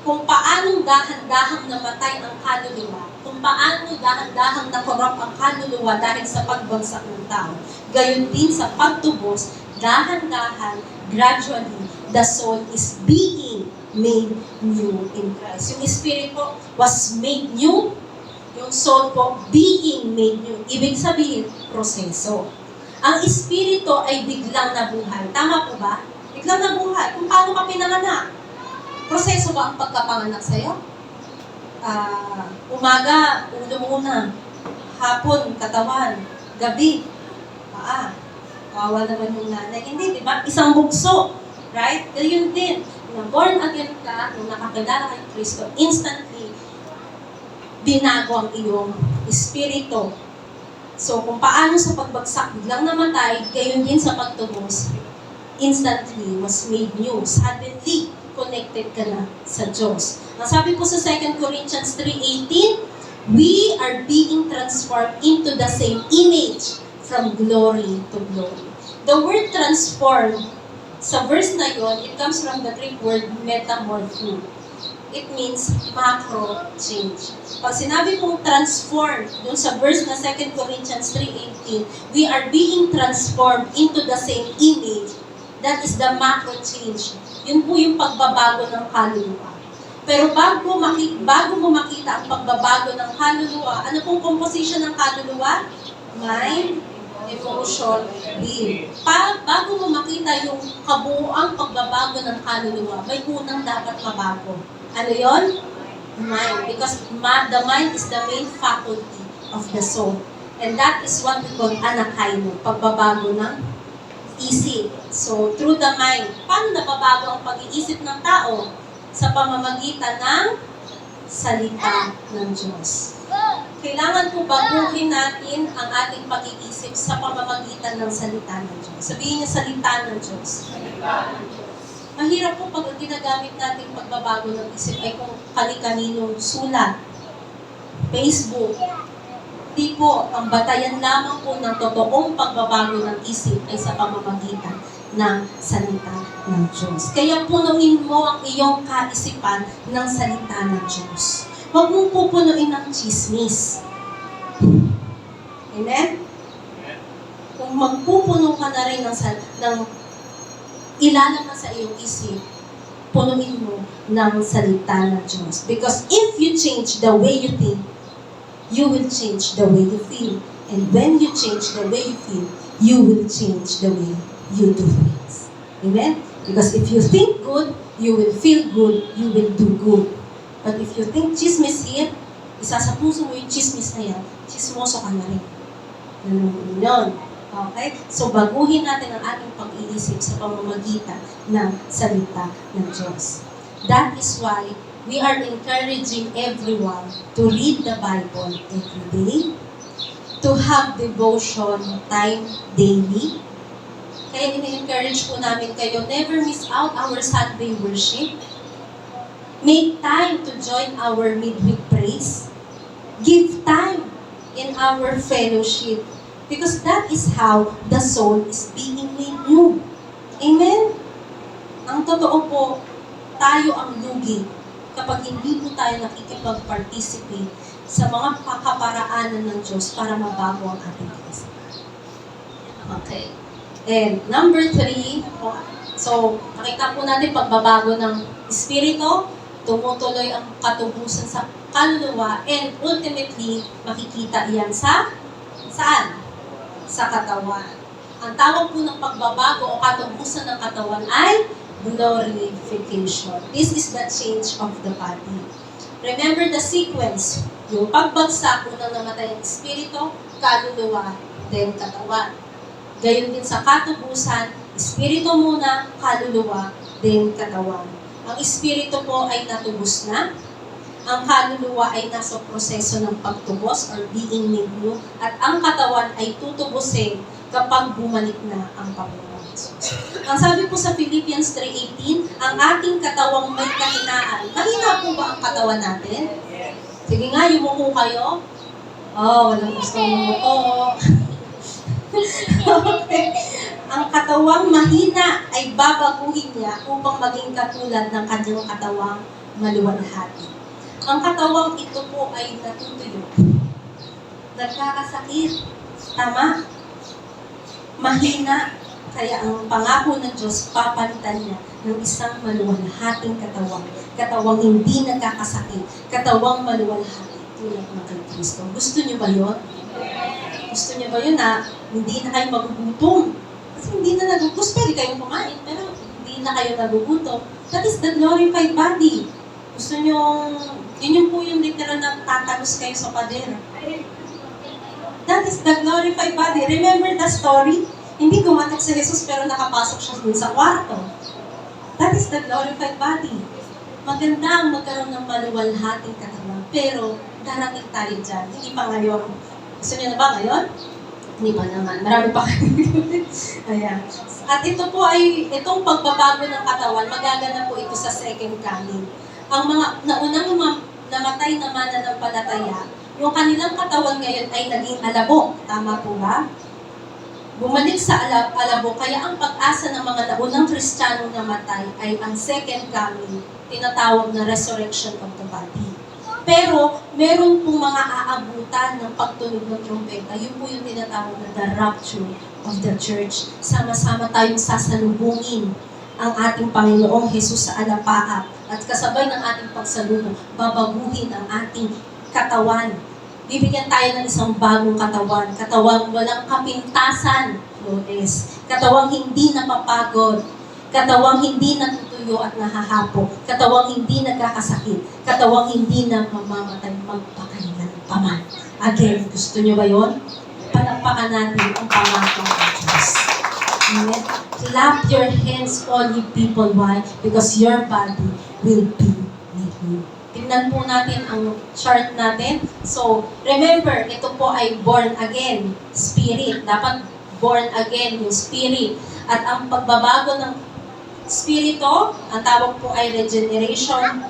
Kung paanong dahan-dahang namatay ang kaluluwa, kung paano dahan-dahang nakorrupt ang kaluluwa dahil sa pagbagsak ng tao, gayon din sa pagtubos, dahan-dahan, gradually, the soul is being made new in Christ. Yung spirit po was made new, yung soul po being made new. Ibig sabihin, proseso. Ang espiritu ay biglang nabuhay. Tama po ba? Biglang nabuhay. Kung paano ka pinanganak? Proseso ba ang pagkapanganak sa'yo? Umaga, ulo muna. Hapon, katawan. Gabi, paa. Kawawa naman yung nanay. Hindi, di ba? Isang bugso. Right? Ganyan din. Nung born again ka, nung nakakilala kay Kristo, instantly, binago ang iyong espiritu. So, kung paano sa pagbagsak biglang namatay, gayon din sa pagtubos, instantly was made new. Suddenly, connected ka na sa Diyos. Ang sabi po sa 2 Corinthians 3:18, we are being transformed into the same image from glory to glory. The word transformed, sa verse na yon, it comes from the Greek word metamorpho. It means macro change. Pag sinabi pong transformed, dun sa verse na 2 Corinthians 3:18, we are being transformed into the same image. That is the macro change. Yun po yung pagbabago ng kaluluwa. Pero bago mo makita ang pagbabago ng kaluluwa, ano pong composition ng kaluluwa? Mind, Emotion, will. Bago mo makita yung kabuuang pagbabago ng kaluluwa, may unang dapat mabago. Ano yon? Mind. Because the mind is the main faculty of the soul. And that is what we call anakaino, pagbabago ng isip. So, through the mind, paano nababago ang pag-iisip ng tao? Sa pamamagitan ng salita ng Diyos. Kailangan po baguhin natin ang ating pag-iisip sa pamamagitan ng salita ng Diyos. Sabihin niya, salita ng Diyos. Mahirap po pag ginagamit natin pagbabago ng isip ay kung kani-kaninong sulat, Facebook. Di po, ang batayan lamang po ng totoong pagbabago ng isip ay sa pamamagitan ng salita ng Diyos. Kaya punuin mo ang iyong kaisipan ng salita ng Diyos. Huwag mong pupunuin ng chismis. Amen? Kung magpupuno ka na rin ng ilalaman sa iyong isip, punuin mo ng salita ng Diyos. Because if you change the way you think, you will change the way you feel. And when you change the way you feel, you will change the way you do things. Amen? Because if you think good, you will feel good, you will do good. But if you think chismis here, isa sa puso mo yung chismis na yan, chismoso ka na rin. Yun. Okay? So, baguhin natin ang ating pag-iisip sa pamamagitan ng salita ng Diyos. That is why we are encouraging everyone to read the Bible every day, to have devotion time daily. Kaya ini-encourage po namin kayo, never miss out our Sunday worship. Make time to join our midweek praise. Give time in our fellowship. Because that is how the soul is being made new. Amen? Ang totoo po, tayo ang lugi kapag hindi po tayo nakikipag-participate sa mga pakaparaanan ng Diyos para mabago ang ating kaisipan. Okay. And number 3, so nakita po natin pagbabago ng espiritu, tumutuloy ang katubusan sa kaluluwa, and ultimately, makikita iyan sa saan? Sa katawan. Ang tawag po ng pagbabago o katubusan ng katawan ay glorification. This is the change of the body. Remember the sequence. Yung pagbagsak, unang namatay ang espiritu, kaluluwa, then katawan. Gayon din sa katubusan, espiritu muna, kaluluwa, then katawan. Ang espiritu po ay natubos na. Ang kaluluwa ay nasa proseso ng pagtubos or being made new. At ang katawan ay tutubusin kapag bumalik na ang Panginoon Jesus. Ang sabi po sa Philippians 3:18, ang ating katawang may kahinaan. Mahina po ba ang katawan natin? Sige nga, yumuko kayo. Oh, walang gusto yumuko. Okay. Ang katawang mahina ay babaguhin niya upang maging katulad ng kanyang katawang maluwalhati. Ang katawang ito po ay natutuyo. Nagkakasakit. Tama? Mahina. Kaya ang pangako ng Diyos, papalitan niya ng isang maluwalhating katawang. Katawang hindi nagkakasakit. Katawang maluwalhati. Tulad ng kay Kristo. Gusto niyo ba yun? Gusto niyo ba yun na hindi na kayo magugutom? Kasi hindi na nagugutom. Pwede kayong kumain, pero hindi na kayo nagugutom. That is the glorified body. Gusto niyo, yun po yung literal na tatalos kayo sa pader. That is the glorified body. Remember the story? Hindi gumatak si Jesus pero nakapasok siya dun sa kwarto. That is the glorified body. Maganda ang magkaroon ng maluwalhating katawan. Pero darating tayo dyan. Hindi pa ngayon. Gusto niyo na ba ngayon? Hindi pa naman. Marami pa kayo. Ayan. At ito po ay, itong pagbabago ng katawan, magaganap po ito sa second coming. Ang mga naunang namatay na mananampalataya, yung kanilang katawan ngayon ay naging alabok. Tama po ba? Bumalik sa alabok. Kaya ang pag-asa ng mga naunang Kristiyanong namatay ay ang second coming, tinatawag na resurrection of the body. Pero, meron pong mga aabutan ng pagtunog ng trumpeta. Yun po yung tinatawag na the rapture of the church. Sama-sama tayong sasalubungin ang ating Panginoong Jesus sa alapaap. At kasabay ng ating pagsalubong, babaguhin ang ating katawan. Bibigyan tayo ng isang bagong katawan. Katawang walang kapintasan, notice. Katawang hindi napapagod. Katawang hindi natutuyo at nahahapo. Katawang hindi nagkakasakit. Katawang hindi na mamamatay magpakailanpaman. Again, gusto nyo ba yun? Palakpakan natin ang pangako ng Diyos. Amen? Clap your hands, all you people. Why? Because your body will be with you. Tingnan po natin ang chart natin. So, remember, ito po ay born again, spirit. Dapat born again yung spirit. At ang pagbabago ng spirito, ang tawag po ay regeneration,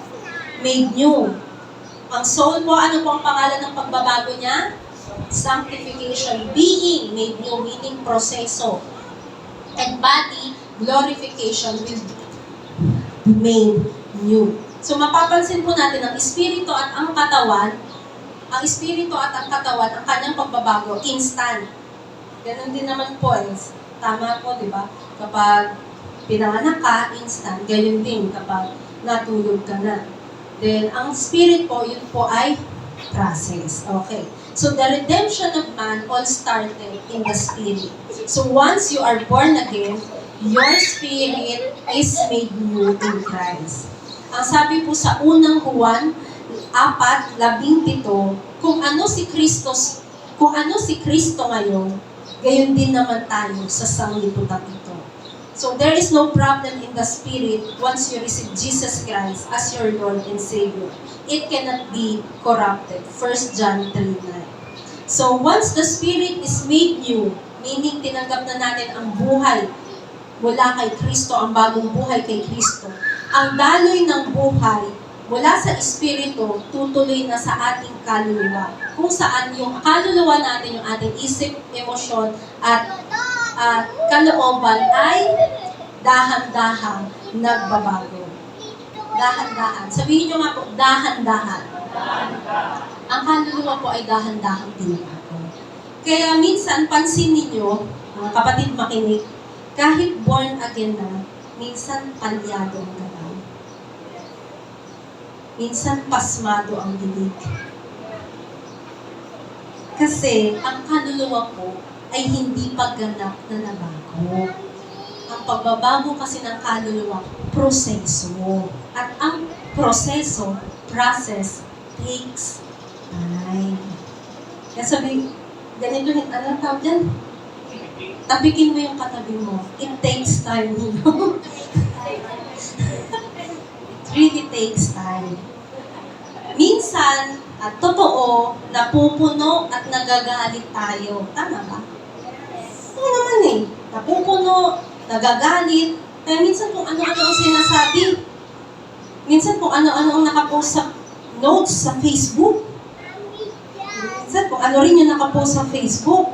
made new. Ang soul po, ano po ang pangalan ng pagbabago niya? Sanctification. Being made new, meaning proseso. And body, glorification will be made new. So mapapansin po natin ang espiritu at ang katawan, ang kanyang pagbabago, instant. Ganon din naman po, tama po, di ba? Kapag pinanganak ka, instant. Gayon din kapag natulog ka na. Then, ang spirit po, yun po ay process. Okay. So, the redemption of man all started in the spirit. So, once you are born again, your spirit is made new in Christ. Ang sabi po sa unang Juan 4:17, kung ano si Kristo ngayon, gayon din naman tayo sa sanglibutan ito. So there is no problem in the spirit once you receive Jesus Christ as your Lord and Savior. It cannot be corrupted. 1 John 3:9. So once the spirit is made new, meaning tinanggap na natin ang buhay mula kay Kristo, ang bagong buhay kay Kristo, ang daloy ng buhay mula sa Espiritu tutuloy na sa ating kaluluwa. Kung saan yung kaluluwa natin, yung ating isip, emosyon, at kalooban ay dahan-dahan nagbabago. Dahan-dahan. Sabihin nyo nga po, dahan-dahan. Ang kaluluwa po ay dahan-dahan tinabago. Kaya minsan, pansin ninyo, mga kapatid makinig, kahit born again na, minsan palyado ang gabay. Minsan pasmado ang bibig. Kasi ang kaluluwa ko ay hindi pagganap na nabago. Ang pagbabago kasi ng kaluluwa, proseso. At ang proseso, process, takes time. Kaya sabi, ganito, anong tawag dyan? Tapikin mo yung katabi mo. It takes time. It really takes time. Minsan, at totoo, napupuno at nagagalit tayo. Tama ba? Oo naman eh. Napupuno, nagagalit. Kaya minsan kung ano-ano ang sinasabi. Minsan kung ano-ano ang nakapost sa notes sa Facebook. Minsan kung ano rin yung nakapost sa Facebook.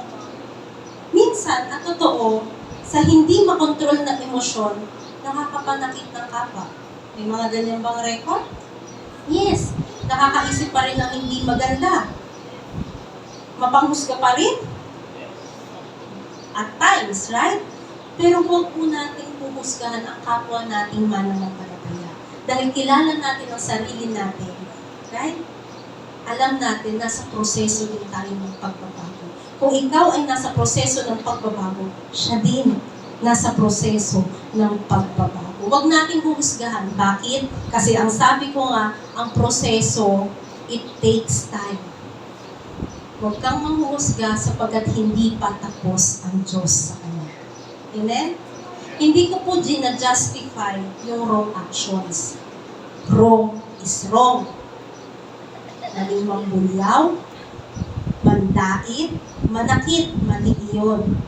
Minsan, at totoo, sa hindi makontrol na emosyon, nakakapanakit ng kapwa. May mga ganyan bang record? Yes. Nakakaisip pa rin ng hindi maganda. Mapanghusga pa rin. At times, right? Pero huwag po natin puhusgahan ang kapwa nating mananampalataya. Dahil kilala natin ang sarili natin. Right? Alam natin, nasa proseso din tayo ng pagbabago. Kung ikaw ay nasa proseso ng pagbabago, siya din nasa proseso ng pagbabago. Huwag natin huhusgahan. Bakit? Kasi ang sabi ko nga, ang proseso, it takes time. Huwag kang manghuhusga sapagkat hindi pa tapos ang Diyos sa kanya. Amen? Hindi ko po gina-justify yung wrong actions. Wrong is wrong. Naging mambulyaw, mandait, manakit, mali iyon.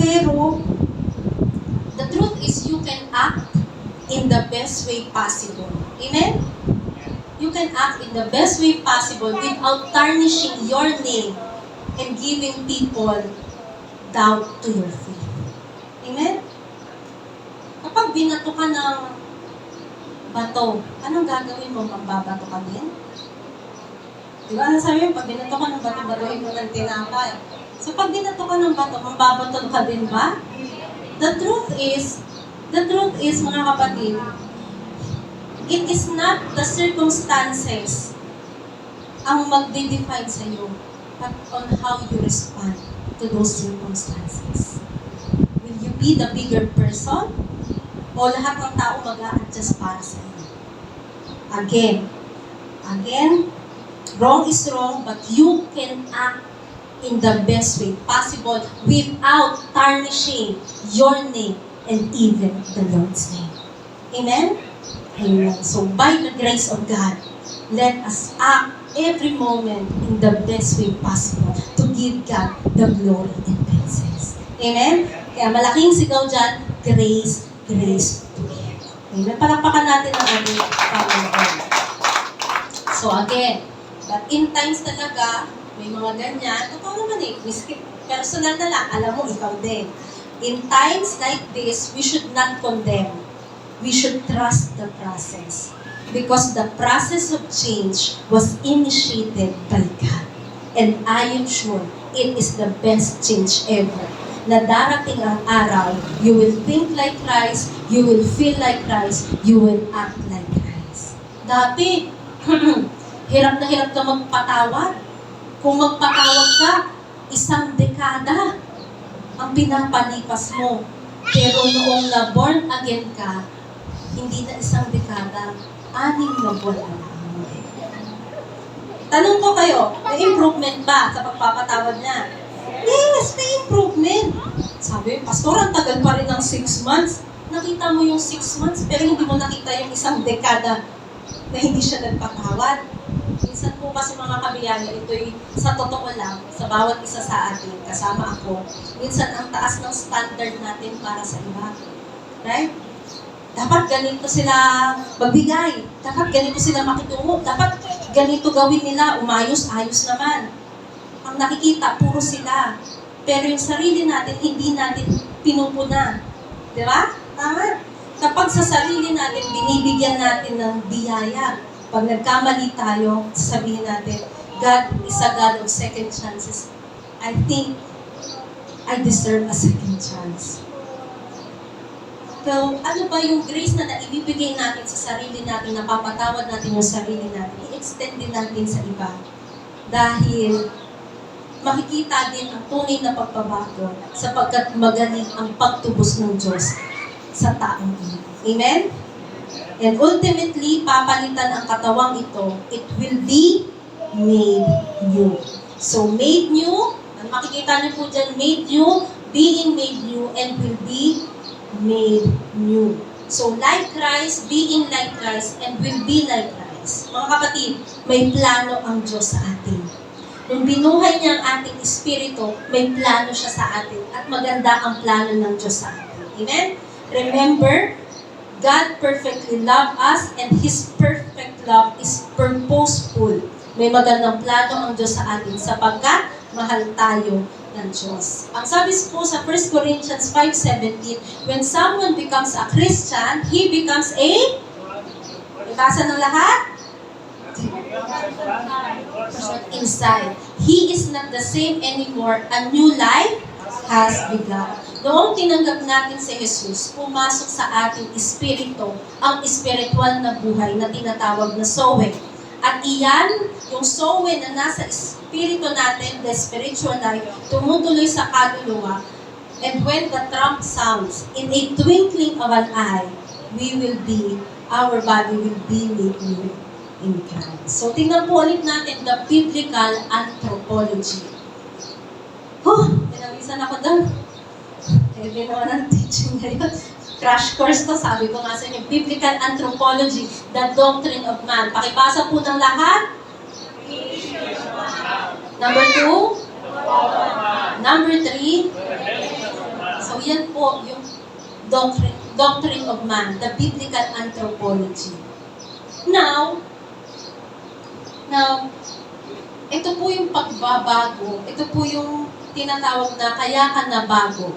Pero, the truth is you can act in the best way possible. Amen? You can act in the best way possible without tarnishing your name and giving people doubt to your faith. Amen? Kapag binato ka ng bato, anong gagawin mo? Magbabato ka din? Diba? Ano sabi mo? Pag binato ka ng bato, batuhin mo ng tinapay. So pag binato ka ng bato, magbabato ka din ba? The truth is, mga kapatid, it is not the circumstances ang magde-define sa'yo, but on how you respond to those circumstances. Will you be the bigger person? O lahat ng tao mag-a-adjust para sa'yo? Again, wrong is wrong, but you can act in the best way possible without tarnishing your name and even the Lord's name. Amen? Amen. So by the grace of God, let us act every moment in the best way possible to give God the glory and praises. Amen? Kaya malaking sigaw dyan, grace, grace to Him. Amen? Palakpakan natin ang ating Panginoon. So again, but in times talaga, may mga ganyan, totoo naman miski personal na lang, alam mo, ikaw din. In times like this, we should not condemn. We should trust the process. Because the process of change was initiated by God. And I am sure it is the best change ever. Na darating ang araw, you will think like Christ, you will feel like Christ, you will act like Christ. Dati, hirap na hirap ka magpatawad. Kung magpatawad ka, 1 dekada ang pinapalipas mo. Pero noong na-born again ka, hindi na 1 dekada, 6 na buwan na lang. Tanong ko kayo, may improvement ba sa pagpapatawad niya? Yes, may improvement. Sabi, Pastor, ang tagal pa rin ng 6 months. Nakita mo yung 6 months, pero hindi mo nakita yung 1 dekada na hindi siya nagpatawad. Minsan po kasi mga kabiyaya, ito'y sa totoo lang, sa bawat isa sa atin, kasama ako, minsan ang taas ng standard natin para sa iba. Right? Dapat ganito sila magbigay. Dapat ganito sila makitungo. Dapat ganito gawin nila. Umayos-ayos naman. Ang nakikita, puro sila. Pero yung sarili natin, hindi natin pinupuna. Di ba? Tama. Kapag sa sarili natin, binibigyan natin ng biyaya. Pag nagkamali tayo, sasabihin natin, God is a God of second chances. I think I deserve a second chance. So, ano ba yung grace na naibibigay natin sa sarili natin, napapatawad natin yung sarili natin, i-extend din natin sa iba. Dahil makikita din ang tunay na pagbabago sapagkat magaling ang pagtubos ng Diyos sa taong ito. Amen? And ultimately, papalitan ang katawang ito, it will be made new. So, made new, ang makikita niyo po dyan, made new, being made new, and will be made new. So, like Christ, being like Christ, and will be like Christ. Mga kapatid, may plano ang Diyos sa atin. Nung binuhay niya ang ating espiritu, may plano siya sa atin. At maganda ang plano ng Diyos sa atin. Amen? Remember, God perfectly loved us, and His perfect love is purposeful. May magandang plano ang Diyos sa atin sapagkat mahal tayo ng Diyos. Ang sabi po sa 1 Corinthians 5:17, when someone becomes a Christian, he becomes a ibasa ng lahat? Inside. He is not the same anymore. A new life has begun. Noong tinanggap natin si Jesus, pumasok sa ating espiritu ang espiritual na buhay na tinatawag na Zoe. At iyan, yung Zoe na nasa espiritu natin, the spiritual life, tumutuloy sa kaluluwa. And when the trump sounds, in a twinkling of an eye, our body will be made new in Christ. So, tingnan po ulit natin the biblical anthropology. Pinawisan ako doon. Heavy naman ang teaching ngayon. Crash course to, sabi ko nga sa inyo. Biblical anthropology, the doctrine of man. Pakibasa po ng lahat. Number 2. Number 3. So yan po yung doctrine of man, the biblical anthropology. Now, ito po yung pagbabago. Ito po yung tinatawag na kaya ka na bago.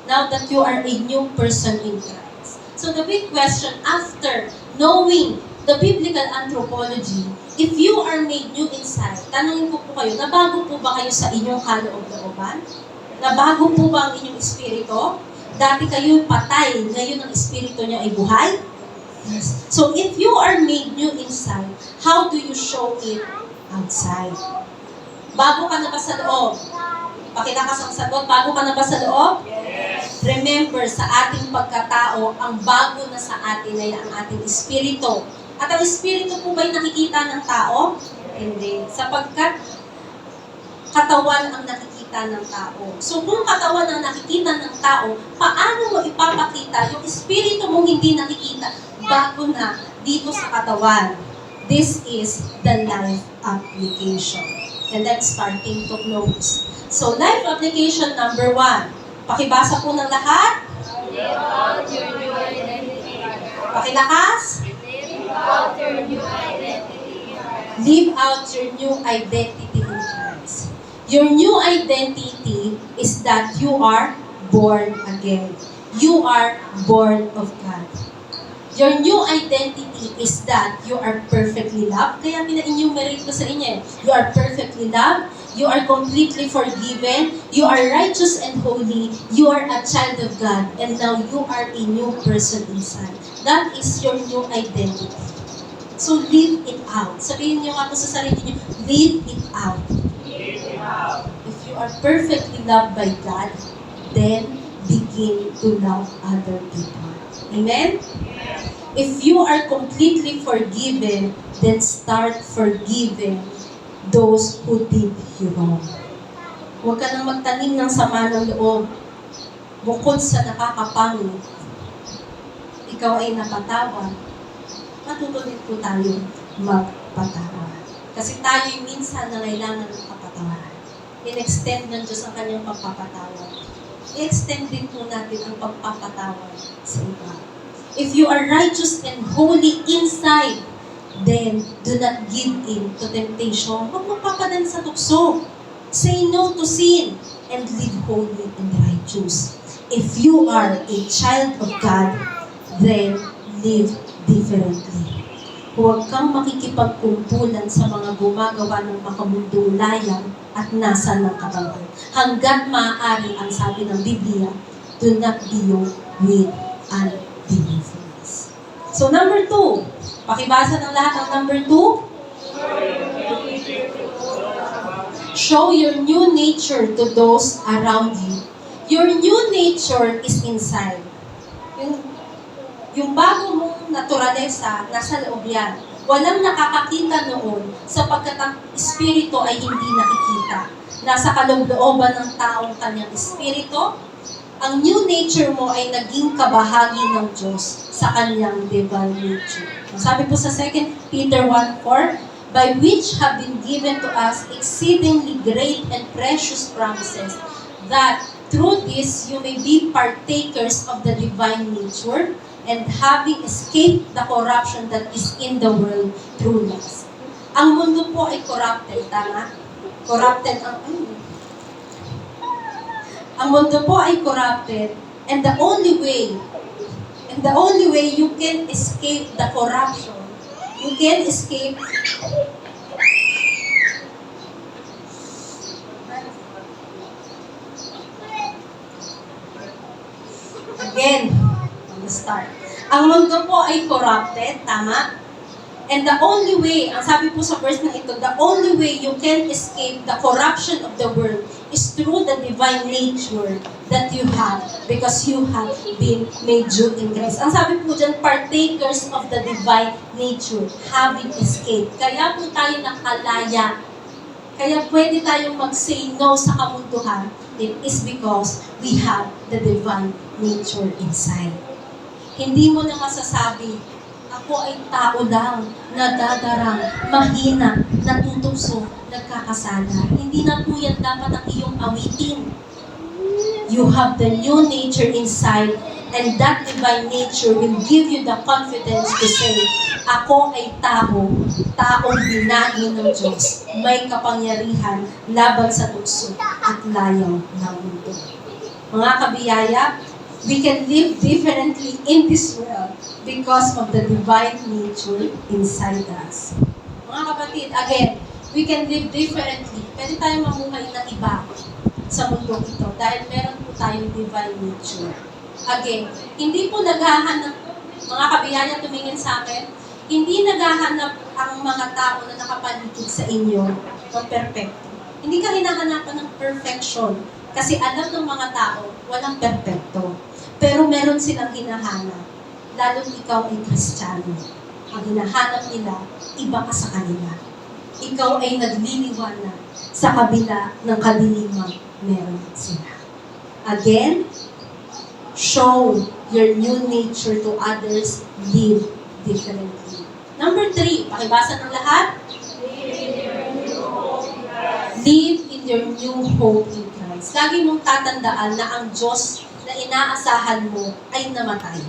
Now that you are a new person in Christ. So the big question, after knowing the biblical anthropology, if you are made new inside, tanungin ko po kayo, nabago po ba kayo sa inyong kaloob-looban? Nabago po ba ang inyong espiritu? Dati kayo patay, ngayon ang espiritu niya ay buhay? Yes. So if you are made new inside, how do you show it outside. Bago ka na ba sa loob? Pakilakas ang sagot, bago ka na ba sa loob? Remember, sa ating pagkatao, ang bago na sa atin ay ang ating espiritu. At ang espiritu po ba'y nakikita ng tao? Hindi. Sapagkat katawan ang nakikita ng tao. So kung katawan ang nakikita ng tao, paano mo ipapakita yung espiritu mong hindi nakikita bago na dito sa katawan? This is the life application. And I'm starting to close. So life application number 1. Pakibasa po ng lahat. Live out your new identity. Pakilakas. Live out your new identity. Live out your new identity in Christ. Your new identity is that you are born again. You are born of God. Your new identity is that you are perfectly loved. Kaya pina-enumerate ko sa inyo. You are perfectly loved. You are completely forgiven. You are righteous and holy. You are a child of God. And now you are a new person inside. That is your new identity. So live it out. Sabihin niyo nga po sa sarili niyo, live it out. If you are perfectly loved by God, then begin to love other people. Amen? If you are completely forgiven, then start forgiving those who did you wrong. Huwag ka nang magtanim ng sama ng loob. Bukod sa nakakapangit, ikaw ay napatawa. Matutunin po tayo magpatawa. Kasi tayo'y minsan nangailangan ng kapatawaran. In-extend ng Diyos ang kanyang pagpapatawa. I-extend din po natin ang pagpapatawa sa iba. If you are righteous and holy inside, then do not give in to temptation. Huwag magpapadala sa tukso. Say no to sin and live holy and righteous. If you are a child of God, then live differently. Huwag kang makikipagkumpulan sa mga gumagawa ng makamundong layang at nasa ng katawan. Hanggat maaari ang sabi ng Biblia, do not be yoked with unbelievers. So number 2, pakibasa ng lahat ang number 2. Show your new nature to those around you. Your new nature is inside. Yung bago mong naturalesa, nasa loob yan. Walang nakakakita noon sapagkat ang espiritu ay hindi nakikita. Nasa kaloob-looban ng taong kanyang espiritu. Ang new nature mo ay naging kabahagi ng Diyos sa kanyang divine nature. Sabi po sa 2 Peter 1:4, by which have been given to us exceedingly great and precious promises, that through this you may be partakers of the divine nature, and having escaped the corruption that is in the world through lust. Ang mundo po ay corrupted, tama? Corrupted ang mundo po ay corrupted, and the only way you can escape the corruption, you can escape again, on the start. Ang mundo po ay corrupted, tama? And the only way, ang sabi po sa verse na ito, the only way you can escape the corruption of the world is through the divine nature that you have because you have been made new in Christ. Ang sabi po dyan, partakers of the divine nature, having escaped. Kaya po tayo nakalaya. Kaya pwede tayong mag-say no sa kamunduhan. It is because we have the divine nature inside. Hindi mo na masasabi, ako ay tao lang, nadadarang, mahina, natutukso, nagkakasala. Hindi na po yan dapat ang iyong awitin. You have the new nature inside, and that divine nature will give you the confidence to say, ako ay taong binagi ng Diyos, may kapangyarihan laban sa tukso at layaw ng mundo. Mga kabiyaya, we can live differently in this world because of the divine nature inside us. Mga kapatid, again, we can live differently. Pwede tayo mamuhay na iba sa mundo ito dahil meron po tayong divine nature. Again, hindi po naghahanap, mga kabiyaya tumingin sa akin, Hindi naghahanap ang mga tao na nakapaligid sa inyo ng perfecto. Hindi ka hinahanapan ng perfection. Kasi alam ng mga tao, walang perfecto. Pero meron silang hinahanap. Lalo't ikaw ay Kristiyano. Ang hinahanap nila, iba ka sa kanila. Ikaw ay nagliliwanag sa kabila ng kadiliman meron sila. Again, show your new nature to others, live differently. Number 3, pakibasa ng lahat. Live in your new hope in Christ. Lagi mong tatandaan na ang Diyos na inaasahan mo ay namatay.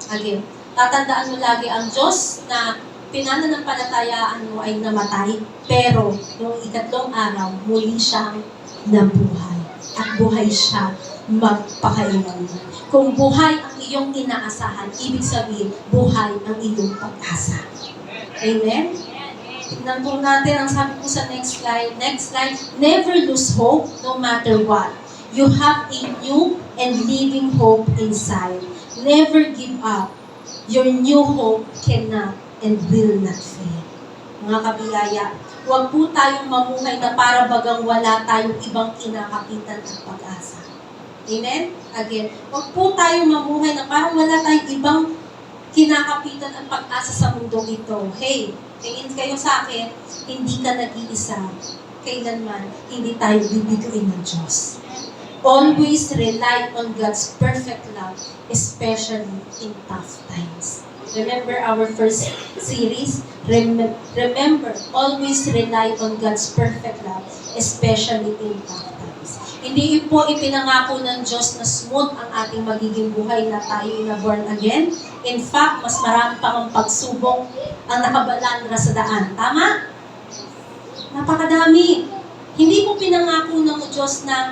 Again, tatandaan mo lagi ang Diyos na pinananampalatayaan mo ay namatay, pero noong ikatlong araw, muli siyang nabuhay. At buhay siya magpakailanman. Kung buhay ang iyong inaasahan, ibig sabihin, buhay ang iyong pag-asa. Amen? Tignan po natin ang sabi po sa next slide. Next slide, never lose hope no matter what. You have a new and living hope inside. Never give up. Your new hope cannot and will not fail. Mga kabiyaya, huwag po tayong mamuhay na para bagang wala tayong ibang kinakapitan at pag-asa. Amen? Again, huwag po tayong mamuhay na parang wala tayong ibang kinakapitan at pag-asa sa mundo ito. Hey, tingin kayo sa akin, hindi ka nag-iisa. Kailanman, hindi tayo bibiguin ng Diyos. Always rely on God's perfect love, especially in tough times. Remember our first series? Remember, always rely on God's perfect love, especially in tough times. Hindi po ipinangako ng Diyos na smooth ang ating magiging buhay na tayo na born again. In fact, mas marami pang pagsubok ang nakabalandra sa daan. Tama? Napakadami. Hindi po pinangako ng Diyos na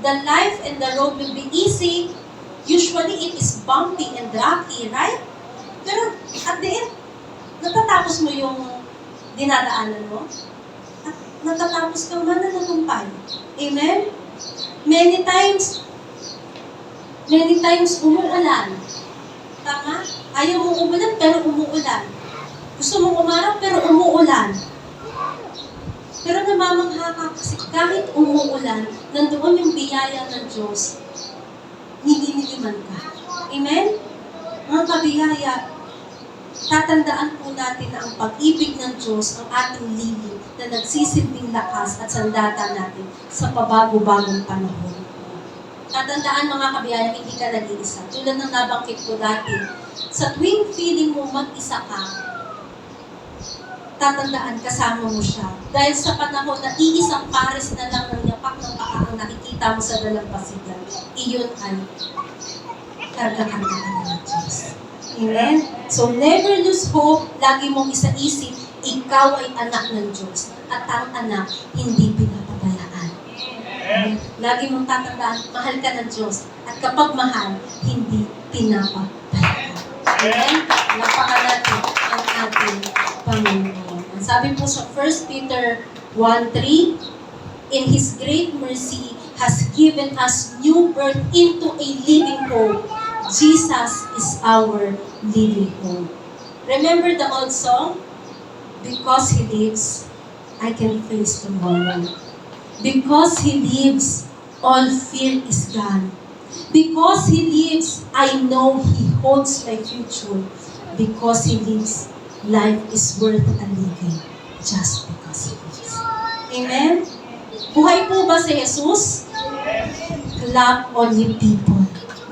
the life and the road will be easy. Usually, it is bumpy and rocky, right? Pero at the end, natatapos mo yung dinadaanan mo. At natatapos kang mananagumpay. Amen? Many times umuulan. Tama? Ayaw mong umulan, pero umuulan. Gusto mong umaraw, pero umuulan. Pero namamangha ka kasi kahit umuulan, nandoon yung biyaya ng Diyos, nililiman ka. Amen? Mga kabiyaya, tatandaan po natin na ang pag-ibig ng Diyos ang ating lilid na nagsisilbing lakas at sandata natin sa pabago-bagong panahon. Tatandaan mga kabiyaya, hindi ka nag-iisa. Tulad ng nabanggit ko dati, sa tuwing feeling mo mag-isa ka, tatandaan kasama mo siya. Dahil sa panahon na iisang pares na lang ng yapak ng paa ang nakikita mo sa dalampasigan, iyon ay karga-karga ka ng Diyos. Amen? So, never lose hope. Lagi mong isa-isip, ikaw ay anak ng Diyos. At ang anak, hindi pinapabayaan. Amen? Lagi mong tatandaan, mahal ka ng Diyos. At kapag mahal, hindi pinapabayaan. Amen? Lapakan natin ang ating Panginoon. Ang sabi po sa 1 Peter 1:3, in His great mercy has given us new birth into a living hope. Jesus is our living hope. Remember the old song? Because He lives, I can face tomorrow. Because He lives, all fear is gone. Because He lives, I know He holds my future. Because He lives, life is worth a living just because He lives. Amen? Buhay po ba si Jesus? Clap on you people.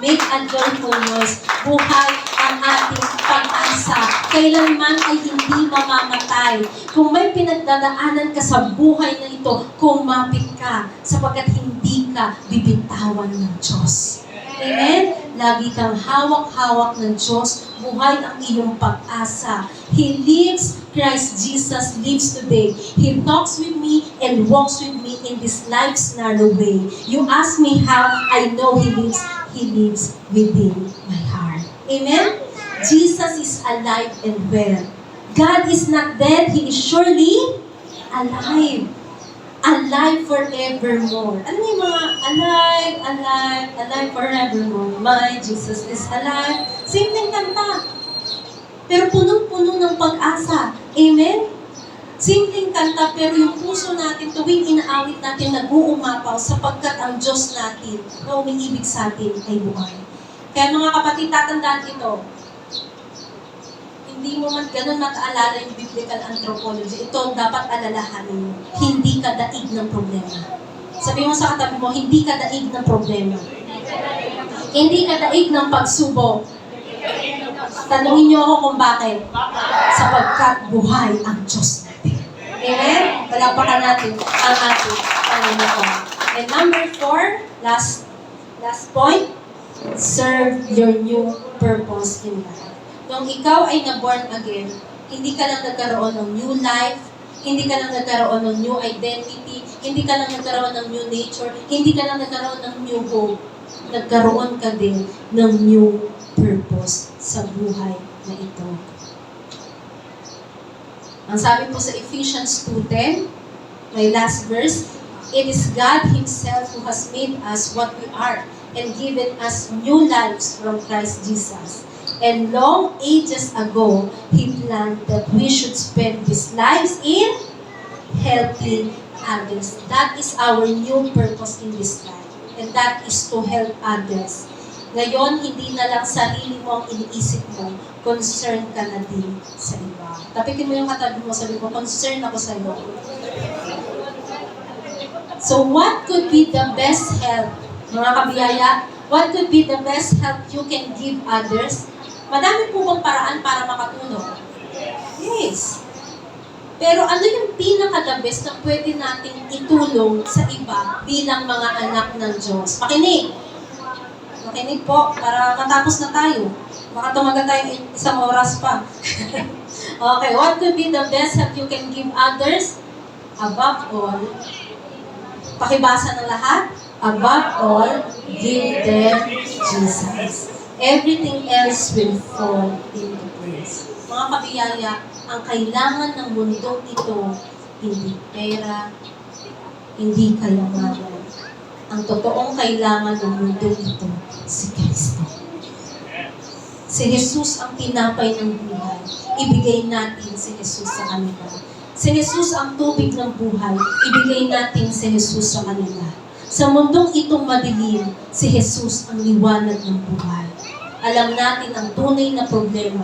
Make a joyful noise. Buhay ang ating pag-asa. Kailanman ay hindi mamamatay. Kung may pinagdadaanan ka sa buhay na ito, kumapit ka sapagkat hindi ka bibitawan ng Diyos. Amen? Lagi kang hawak-hawak ng Diyos. Buhay ang iyong pag-asa. He lives, Christ Jesus lives today. He talks with me and walks with me in this life's narrow way. You ask me how, I know He lives within my heart. Amen? Jesus is alive and well. God is not dead. He is surely alive. Alive forevermore. Ano yung mga alive forevermore? My Jesus is alive. Simpleng kanta. pero punong-puno ng pag-asa. Amen? Simpleng kanta, pero yung puso natin, tuwing inaawit natin, nag-uumapaw sapagkat ang Diyos natin na umiibig sa atin ay buhay. Kaya mga kapatid, tatandaan ito. Hindi mo man ganun mataalala yung biblical anthropology. Ito dapat alalahanin mo. Hindi ka daig ng problema. Sabi mo sa katabi mo, hindi ka daig ng problema. Hindi ka daig ng pagsubok. Tanungin niyo ako kung bakit. Sapagkat buhay ang Diyos natin. Amen? Palapakan natin ang ating Panginoon. And number 4, last point, serve your new purpose in life. Nung ikaw ay na-born again, hindi ka lang nagkaroon ng new life, hindi ka lang nagkaroon ng new identity, hindi ka lang nagkaroon ng new nature, hindi ka lang nagkaroon ng new hope. Nagkaroon ka din ng new purpose sa buhay na ito. Ang sabi po sa Ephesians 2:10, my last verse, it is God Himself who has made us what we are and given us new lives from Christ Jesus. And long ages ago, He planned that we should spend these lives in helping others. That is our new purpose in this life. And that is to help others. Ngayon, hindi na lang sarili mo ang iniisip mo, concerned ka na din sa iba. Tapikin mo yung katabi mo, sabi mo, concerned ako sa iyo. So what could be the best help, mga kabiyaya? What could be the best help you can give others? Madami po bang paraan para makatulong? Yes. Pero ano yung pinaka-the best na pwede nating itulong sa iba bilang mga anak ng Diyos? Makinig. Makinig po, para matapos na tayo. Baka tumagal tayo isang oras pa. Okay, what could be the best help you can give others? Above all, pakibasa ng lahat, above all, give them Jesus. Everything else will fall into place. Mga kabiyaya, ang kailangan ng mundong ito, hindi pera, hindi kayamanan. Ang totoong kailangan ng mundong ito, si Kristo. Si Jesus ang tinapay ng buhay. Ibigay natin si Jesus sa kanila. Si Jesus ang tubig ng buhay. Ibigay natin si Jesus sa kanila. Sa mundong itong madilim, si Jesus ang liwanag ng buhay. Alam natin ang tunay na problema,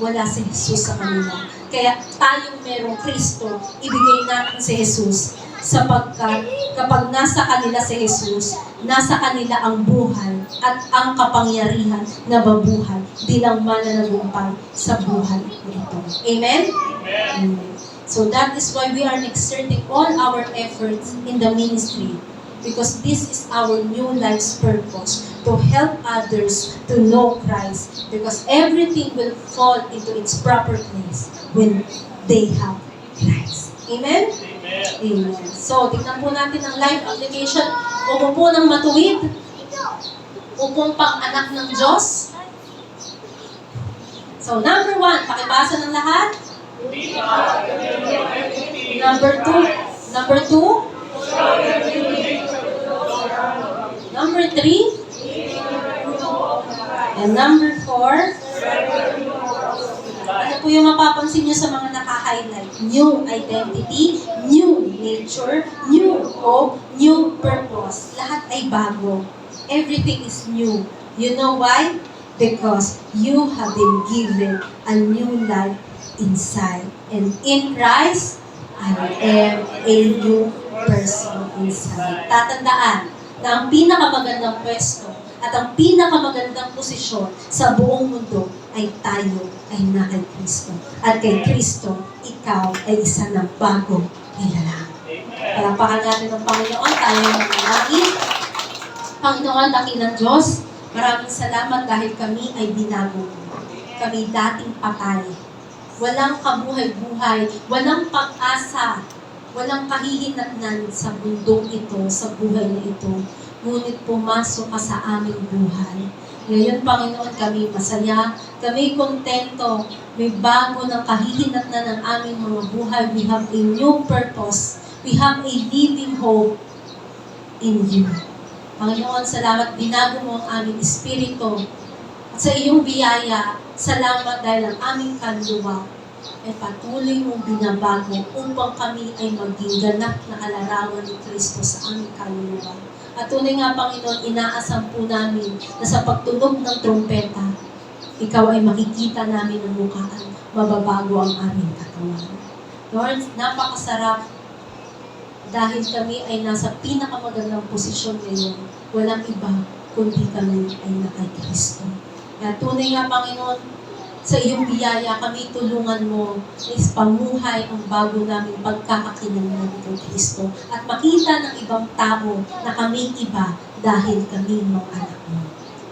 wala si Jesus sa kanila. Kaya tayong merong Kristo, ibigay natin si Jesus sapagkat kapag nasa kanila si Jesus, nasa kanila ang buhay at ang kapangyarihan na mabuhay, di lang mananagumpay sa buhay nito. Amen? Amen. So that is why we are exerting all our efforts in the ministry, because this is our new life's purpose, to help others to know Christ, because everything will fall into its proper place when they have Christ. Amen? Amen. So, tignan po natin ang life application. Umupo ng matuwid. Upong pang-anak ng Diyos. So, number 1, pakibasa ng lahat. Number 2. Number 2. Number 3. And number 4. Ano po yung mapapansin nyo sa mga naka-highlight? New identity, new nature, new hope, new purpose. Lahat ay bago. Everything is new. You know why? Because you have been given a new life inside. And in Christ, I am a new person inside. Tatandaan na ang pinakamagandang pwesto at ang pinakamagandang posisyon sa buong mundo ay tayo ay na kay Kristo. At kay Kristo, ikaw ay isa ng bagong nilalang. Palapakan natin ang Panginoon, tayo ang manalangin. Panginoon, dakilang Diyos, maraming salamat dahil kami ay binago mo. Kami dating patay. Walang kabuhay-buhay, walang pag-asa, walang kahihinatnan sa mundong ito, sa buhay na ito. Ngunit pumasok ka sa aming buhay. Ngayon, Panginoon, kami masaya, kami kontento, may bago ng kahihinatnan ng aming mga buhay. We have a new purpose. We have a living hope in you. Panginoon, salamat, binago mo ang aming espiritu. Sa iyong biyaya, salamat dahil ang aming kaluluwa ay patuloy mong binabago upang kami ay maging ganap na kalarawan ni Kristo sa aming kaluluwa. At tunay nga, Panginoon, inaasam po namin na sa pagtunog ng trompeta, ikaw ay makikita namin ang mukha at mababago ang aming katawan. Lord, napakasarap dahil kami ay nasa pinakamagandang posisyon ngayon. Walang iba kundi kami ay nakay Kristo. Kaya tunay nga, Panginoon, sa iyong biyaya kami tulungan mo na ispamuhay ang bago namin pagkakakilanlan kay Kristo at makita ng ibang tao na kami iba dahil kami mga anak mo.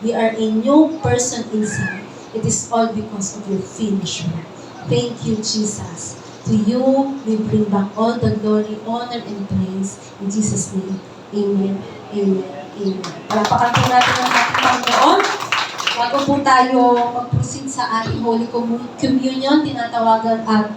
We are a new person inside. It is all because of your finished work. Thank you, Jesus. To you, we bring back all the glory, honor, and praise. In Jesus' name, amen, amen, amen. Palapakan po natin ang ating Panginoon. Bago po tayo mag-proceed sa ating Holy Communion, tinatawagan at